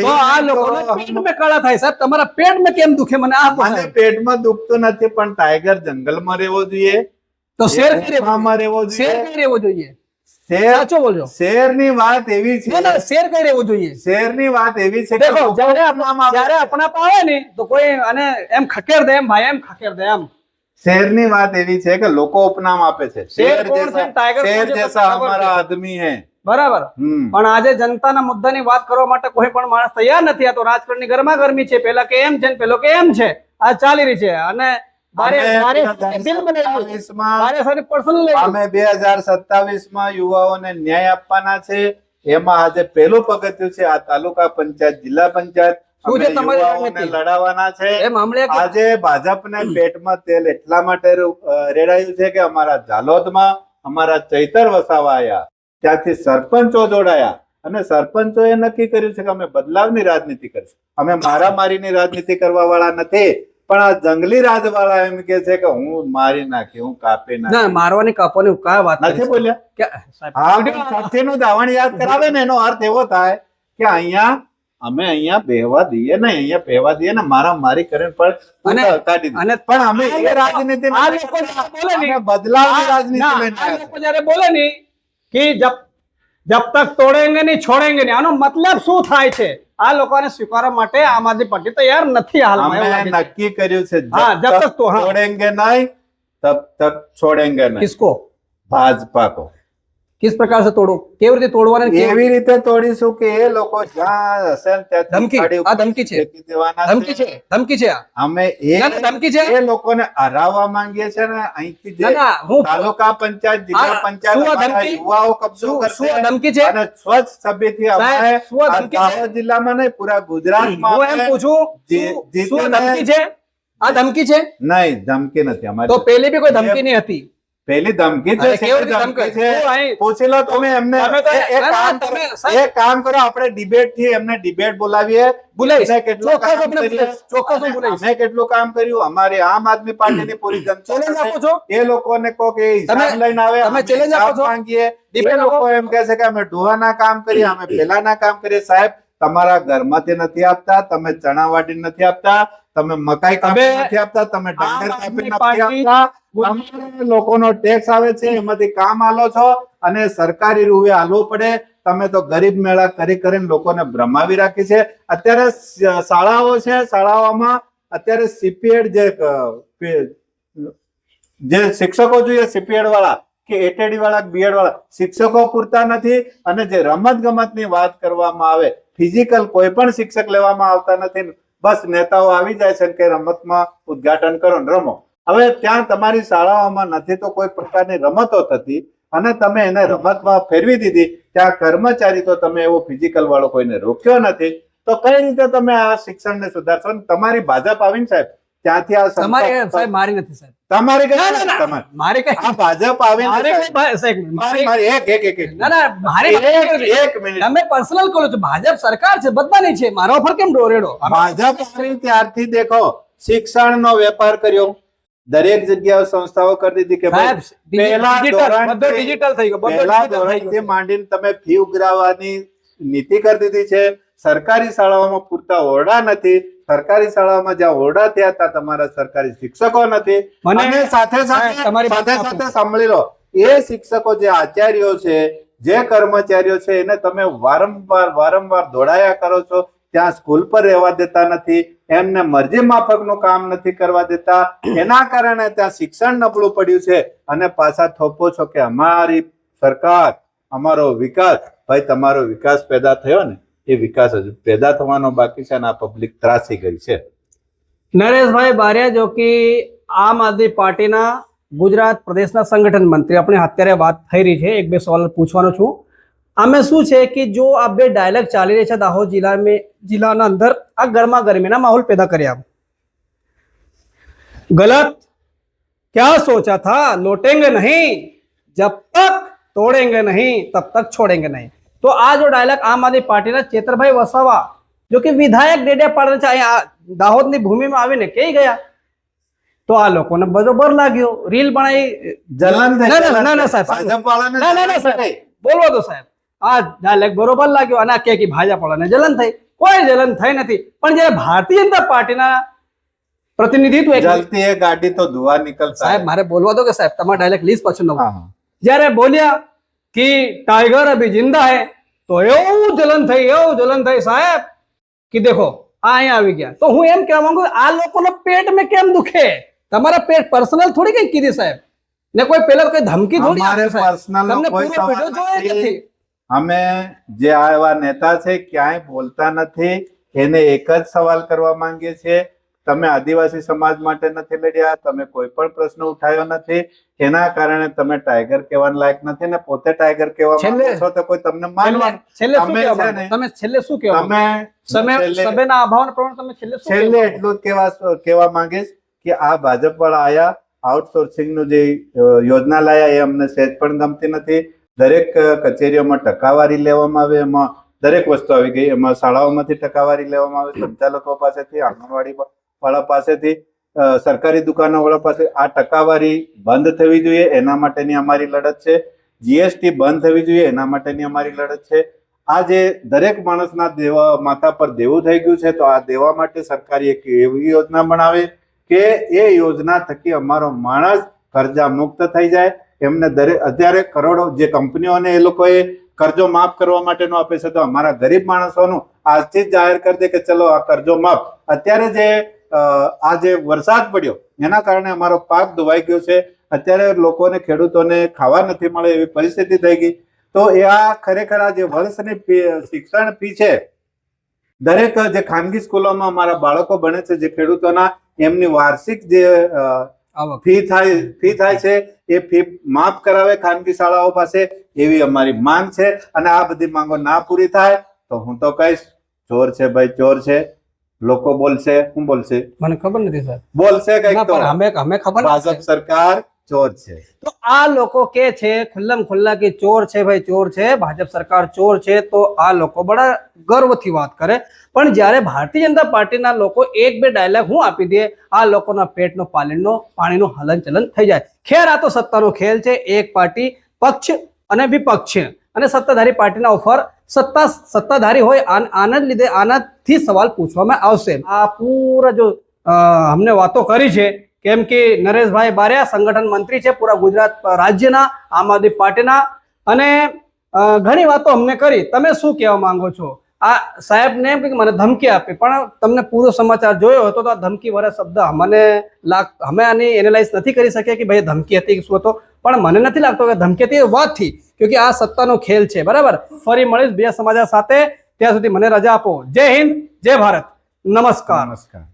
તો આ લોકોના પેટમાં કળા થાય. સાહેબ તમારા પેટમાં કેમ દુખે મને આ કહો. મને પેટમાં દુખતું નથી, પણ ટાઈગર જંગલમાં રહેવો જોઈએ તો શેર કઈ રહેવો જોઈએ? સાચો બોલજો. શેરની વાત એવી છે, શેર કઈ રહેવું જોઈએ? શેરની વાત એવી છે, દેખો જ્યારે અપનાપ આવે ને તો કોઈ અને એમ ખકેર દે, એમ ભાઈ એમ ખકેર દે એમ. શેરની વાત એવી છે કે લોકો ઉપનામ આપે છે. શેર જૈસા હમારા આદમી હે. બરાબર. પણ આજે જનતાના મુદ્દાની વાત કરવા માટે કોઈ પણ માણસ તૈયાર નથી. આ તો રાજકારણની ગરમાગરમી છે. પેલા કે એમ છે, પેલો કે એમ છે, આ ચાલી રહી છે. અને અમે 2027 યુવાઓને ન્યાય આપવાના છે. એમાં આજે પેલું પગથિયું છે આ તાલુકા પંચાયત, જિલ્લા પંચાયત લડાવવાના છે. આજે ભાજપને પેટમાં તેલ એટલા માટે રેડાયું છે કે અમારા ઝાલોદમાં અમારા ચૈતર વસાવા આવ્યા, ત્યાંથી સરપંચો જોડાયા અને સરપંચોએ નક્કી કર્યું છે કે અમે બદલાવની રાજનીતિ કરીશું. અમે મારામારીની રાજનીતિ કરવા વાળા નથી. પણ આ જંગલી રાજ વાળા એમ કે છે કે હું મારી નાખી, હું કાપી નાખી. મારવાની કાપવાની કઈ વાત નથી બોલ્યા. નું ધાવણ યાદ કરાવે ને એનો અર્થ એવો થાય કે અમે અહીંયા બેહવા દઈએ ને, અહીંયા પહેવા દઈએ ને, મારા મારી કરીને પણ અમે એ રાજનીતિ બદલાવની રાજનીતિ જયારે બોલે ને કે જબ તક તોડેંગે નહીં છોડેંગે નહીં, આનો મતલબ શું થાય છે? આ લોકોને સ્વીકારવા માટે આમ આદમી પાર્ટી તૈયાર નથી. હાલમાં નક્કી કર્યું છે જબ તક તોડેંગે નહીં તબ તક છોડેંગે નહીં. કિસકો? ભાજપા કો. किस प्रकार से तोड़ो કેવી રીતે તોડવાના અને કેવી એવી રીતે તોડીશું કે એ લોકો જ્યાં હશે ને ત્યાંથી ધમકી ઉપાડી આ ધમકી છે ફેંકી દેવાના ધમકી છે ધમકી છે આ. અમે ના, ના, ધમકી છે. એ લોકોને હરાવવા માંગીએ છે ને અહીંથી ના જે ના હું તાલુકા પંચાયત જિલ્લા આ પંચાયત શું આ અમારા ધમકી? યુવાઓ કબજો શું કરશે આ ધમકી છે અને સ્વચ્છ સભ્યથી સાહેબ, અમે શું આ આ ધમકી છે? દાહોદ જિલ્લામાં નહીં પૂરા ગુજરાતમાં હું એમ અમે પૂછું જે- શું આ જીતીને- ધમકી છે આ ધમકી છે નહીં ધમકી નથી તો અમારી પહેલી બી કોઈ ધમકી નહીં હતી પહેલી ધમકી છે અરે કેવી સીધી રીતે ધમકી ધમકી? શું અહીં? પૂછી લો તમે એમને તમે તો- એ ના, ના, કામ તમે કરો- સાહેબ- એ કામ કરો આપણે ડિબેટ થી એમને ડિબેટ બોલાવીએ બોલાવીશ. એમને કેટલું ચોક્કસ કામ આપણે કરીએ. બોલાવીશ. ચોક્કસ હું અને બોલાવીશ. અમે કેટલું કામ કર્યું અમારી આમ આદમી પાર્ટીની પૂરી જનતા ચેલેન્જ સાથે આપો છો? એ લોકોને કહો કે એ હિસાબ તમે- લઈને આવે તમે અમે ચેલેન્જ આપો હિસાબ છો? માંગીએ એ ડિબેટ આપો? લોકો એમ કહે છે કે અમે ડોહાના કામ કરીએ અમે પેલાના કામ કરીએ સાહેબ તમારા ઘરમાંથી નથી આપતા તમે ચણા વાટી નથી આપતા તમે મકાઈ કાપી તમે નથી આપતા તમે ડાંગર આમ કાપી આદમી નથી પાર્ટી આપતા તમારે લોકોનો ટેક્સ આવે છે એમાંથી કામ આલો છો અને સરકારી રૂએ આલવું પડે તમે તો ગરીબ મેળા કરી કરીને લોકોને ભ્રમાવી રાખી છે અત્યારે શાળાઓ છે શાળાઓમાં અત્યારે સીપીએડ જે શિક્ષકો જોઈએ સીપીએડ વાળા કે એટેડી વાળા બીએડ વાળા શિક્ષકો પૂરતા નથી અને જે રમત ગમતની વાત કરવામાં આવે ફિઝિકલ કોઈ પણ શિક્ષક લેવામાં આવતા નથી બસ નેતાઓ આવી જાય છે કે રમતમાં ઉદ્ઘાટન કરો ને રમો હવે ત્યાં તમારી શાળાઓમાં નથી તો કોઈ પ્રકારની રમતો થતી અને તમે એને રમતમાં ફેરવી દીધી ત્યાં કર્મચારી તો તમે એવો ફિઝિકલ વાળો કોઈને રોક્યો નથી તો કઈ રીતે તમે આ શિક્ષણને સુધારશો અને તમારી ભાજપ આવીને સાહેબ ત્યાંથી આ તમારી સંકલ્પ- સાહેબ મારી નથી સાહેબ તમારી કઈ ના, ના, ના. તમારી મારી કઈ આ ભાજપ આવીને મારી સાહેબ, કઈ ભાઈ, સાહેબ, મારી- મારી એક ના ના મારી એક મિનિટ તમે પર્સનલ કરો છો ભાજપ સરકાર છે બધાની છે મારા ઉપર કેમ ડોરેડો ભાજપ આવી ત્યારથી દેખો શિક્ષણનો વેપાર કર્યો દરેક જગ્યાએ સંસ્થાઓ કરી દીધી કે સાહેબ ભાઈ, પહેલા ડિજિટલ ધોરણથી- બધો ડિજિટલ થઈ ગયો બધો પહેલા digital થઈ ધોરણથી ગયો. માંડીને તમે ફી ઉઘરાવવાની નીતિ કરી દીધી છે સરકારી શાળાઓમાં પૂરતા ઓરડા નથી સરકારી શાળાઓમાં જ્યાં ઓરડા થયા હતા તમારા સરકારી શિક્ષકો નથી મને- અને સાથે સાહેબ, સાથે તમારી વાત સાથે આપો. સાથે સાંભળી લો એ શિક્ષકો જે આચાર્યો છે જે કર્મચારીઓ છે એને તમે વારંવાર દોડાયા કરો છો ત્યાં સ્કૂલ પર રહેવા દેતા નથી એમને મરજી માફકનું કામ નથી કરવા દેતા એના કારણે ત્યાં શિક્ષણ નબળું પડ્યું છે અને પાછા થોપો છો કે અમારી સરકાર અમારો વિકાસ ભાઈ તમારો વિકાસ પેદા થયો ને એ વિકાસ હજુ પેદા થવાનો બાકી છે અને આ પબ્લિક ત્રાસી ગઈ છે નરેશભાઈ બારિયા જો કે આમ આદમી પાર્ટીના ગુજરાત પ્રદેશના સંગઠન મંત્રી આપણે અત્યારે વાત થઈ રહી છે એક બે સવાલ પૂછવાનો છું આમે શું છે કે જો આ બે ડાયલોગ ચાલી રહ્યા છે દાહોદ જિલ્લાના અંદર આ ગરમા ગરમીના માહોલ પેદા કર્યા गलत क्या सोचा था लौटेंगे नहीं जब तक तोड़ेंगे नहीं तब तक छोड़ेंगे नहीं तो આ જો ડાયલોગ આમ આદમી પાર્ટીના ચેતરભાઈ વસાવા જો કે વિધાયક ડેડિયાપાડા છે અહીંયા દાહોદની ભૂમિમાં આવીને કહી ગયા તો આ લોકોને બરોબર લાગ્યો રીલ બનાવી જલન થઈ. ના, ના, સાહેબ. ભાજપ વાળાને ના, ના, ના, જલન સાહેબ. થઈ. બોલવો તો સાહેબ આ ડાયલોગ બરોબર લાગ્યો અને આ કે ભાજપ વાળાને જલન થઈ કોઈ જલન થઈ નથી પણ જયારે ભારતીય જનતા પાર્ટીના પ્રતિનિધિત્વ એક- જલતી એ ગાડી તો ધુઆ નીકળતા સાહેબ મારે બોલવા દો કે સાહેબ તમારા ડાયલોગ લીઝ પછી નો હા, હા. જ્યારે બોલ્યા કે ટાઈગર અભી જિંદા હે તો એવું જલન થઈ સાહેબ કે દેખો આ અહીંયા આવી ગયા તો હું એમ કહેવા માંગુ આ લોકોના પેટ મેં કેમ દુખે તમારા પેટ પર્સનલ થોડી કઈ કીધી સાહેબ ને કોઈ પેલા કોઈ ધમકી થોડી અમારે આપી, સાહેબ. personal નો તમને કોઈ પૂરો સવાલ વિડિયો જોયો જ નથી. નથી અમે જે આ એવા નેતા છે ક્યાંય બોલતા નથી એને એક જ સવાલ કરવા માંગીએ છીએ તમે આદિવાસી સમાજ માટે નથી લડ્યા તમે કોઈ પણ પ્રશ્ન ઉઠાવ્યો નથી એના કારણે તમે ટાઈગર કહેવાના લાયક નથી ને પોતે ટાઈગર કહેવા છેલ્લે- માંગો છો તો કોઈ તમને માનવાનું છેલ્લે શું તમે કહેવા છે માંગો? ને, તમે છેલ્લે શું કહેવા માંગો? તમે છેલ્લે- સભ્યના અભાવના પ્રમાણે તમે છેલ્લે શું છેલ્લે કહેવા માંગો? એટલું જ કહેવા માંગીશ કે આ ભાજપ વાળા આયા આઉટસોર્સિંગ નું જે યોજના લાયા એ અમને સહેજ પણ ગમતી નથી દરેક કચેરીઓમાં ટકાવારી લેવામાં આવે એમાં દરેક વસ્તુ આવી ગઈ એમાં શાળાઓમાંથી ટકાવારી લેવામાં આવે સંચાલકો પાસેથી આંગણવાડી વાળા પાસેથી સરકારી દુકાનો વાળા પાસે આ ટકાવારી બંધ થવી જોઈએ એના માટેની અમારી લડત છે જીએસટી બંધ થવી જોઈએ એના માટેની અમારી લડત છે આ જે દરેક માણસના દેવા માથા પર દેવું થઈ ગયું છે તો આ દેવા માટે સરકારે એક એવી યોજના બનાવે કે એ યોજના થકી અમારો માણસ કર્જા મુક્ત થઈ જાય એમને દરેક અત્યારે કરોડો જે કંપનીઓને એ લોકોએ કર્જો માફ કરવા માટેનો આપે છે તો અમારા ગરીબ માણસોનું આજથી જ જાહેર કરી દે કે ચલો આ કર્જો માફ અત્યારે જે આ જે વરસાદ પડ્યો એના કારણે અમારો પાક ધોવાઈ ગયો છે અત્યારે લોકોને ખેડૂતોને ખાવા નથી મળે એવી પરિસ્થિતિ થઈ ગઈ તો એ આ ખરેખર આ જે વર્ષની શિક્ષણ ફી છે, દરેક જે ખાનગી સ્કૂલોમાં અમારા બાળકો ભણે છે, જે ખેડૂતોના એમની વાર્ષિક જે ફી થાય છે એ ફી માફ કરાવે ખાનગી શાળાઓ પાસે, એવી અમારી માંગ છે. અને આ બધી માંગો ના પૂરી થાય તો હું તો કહીશ, ચોર છે ભાઈ, ચોર છે. લોકો બોલશે, શું બોલશે મને ખબર નથી સર, બોલશે કઈક તો અમે ખબર ભાજપ સરકાર ચોર છે. તો આ લોકો કે છે ખુલ્લમ ખુલ્લા કે ચોર છે ભાઈ, ચોર છે, ભાજપ સરકાર ચોર છે, તો આ લોકો બડા ગર્વથી વાત કરે. પણ જ્યારે ભારતીય જનતા પાર્ટીના લોકો એક બે ડાયલોગ હું આપી દે, આ લોકોના પેટનો પાણીનો હલનચલન થઈ જાય. ખેર આ તો સત્તાનો ખેલ છે, એક પાર્ટી પક્ષ અને વિપક્ષ છે, અને સત્તાધારી પાર્ટીના ઉપર સત્તાધારી હોય આના લીધે આનાથી સવાલ પૂછવામાં આવશે. આ પૂરા જો અમને વાતો કરી છે, કેમ કે નરેશભાઈ બારિયા સંગઠન મંત્રી છે પૂરા ગુજરાત રાજ્યના આમ આદમી પાર્ટીના, અને ઘણી વાતો અમને કરી. તમે શું કહેવા માંગો છો? આ સાહેબને એમ કે મને ધમકી આપી, પણ તમને પૂરો સમાચાર જોયો હતો તો આ ધમકી વાળા શબ્દ અમે આની એનાલાઇઝ નથી કરી શકીએ કે ભાઈ ધમકી હતી કે શું હતો, પણ મને નથી લાગતો કે ધમકી હતી એ વાત થી, કેમકે આ સત્તાનો ખેલ છે. બરાબર, ફરી મળીશ બીજા સમાચાર સાથે, ત્યાં સુધી મને રજા આપો. જય હિન્દ, જય ભારત, નમસ્કાર. નમસ્કાર.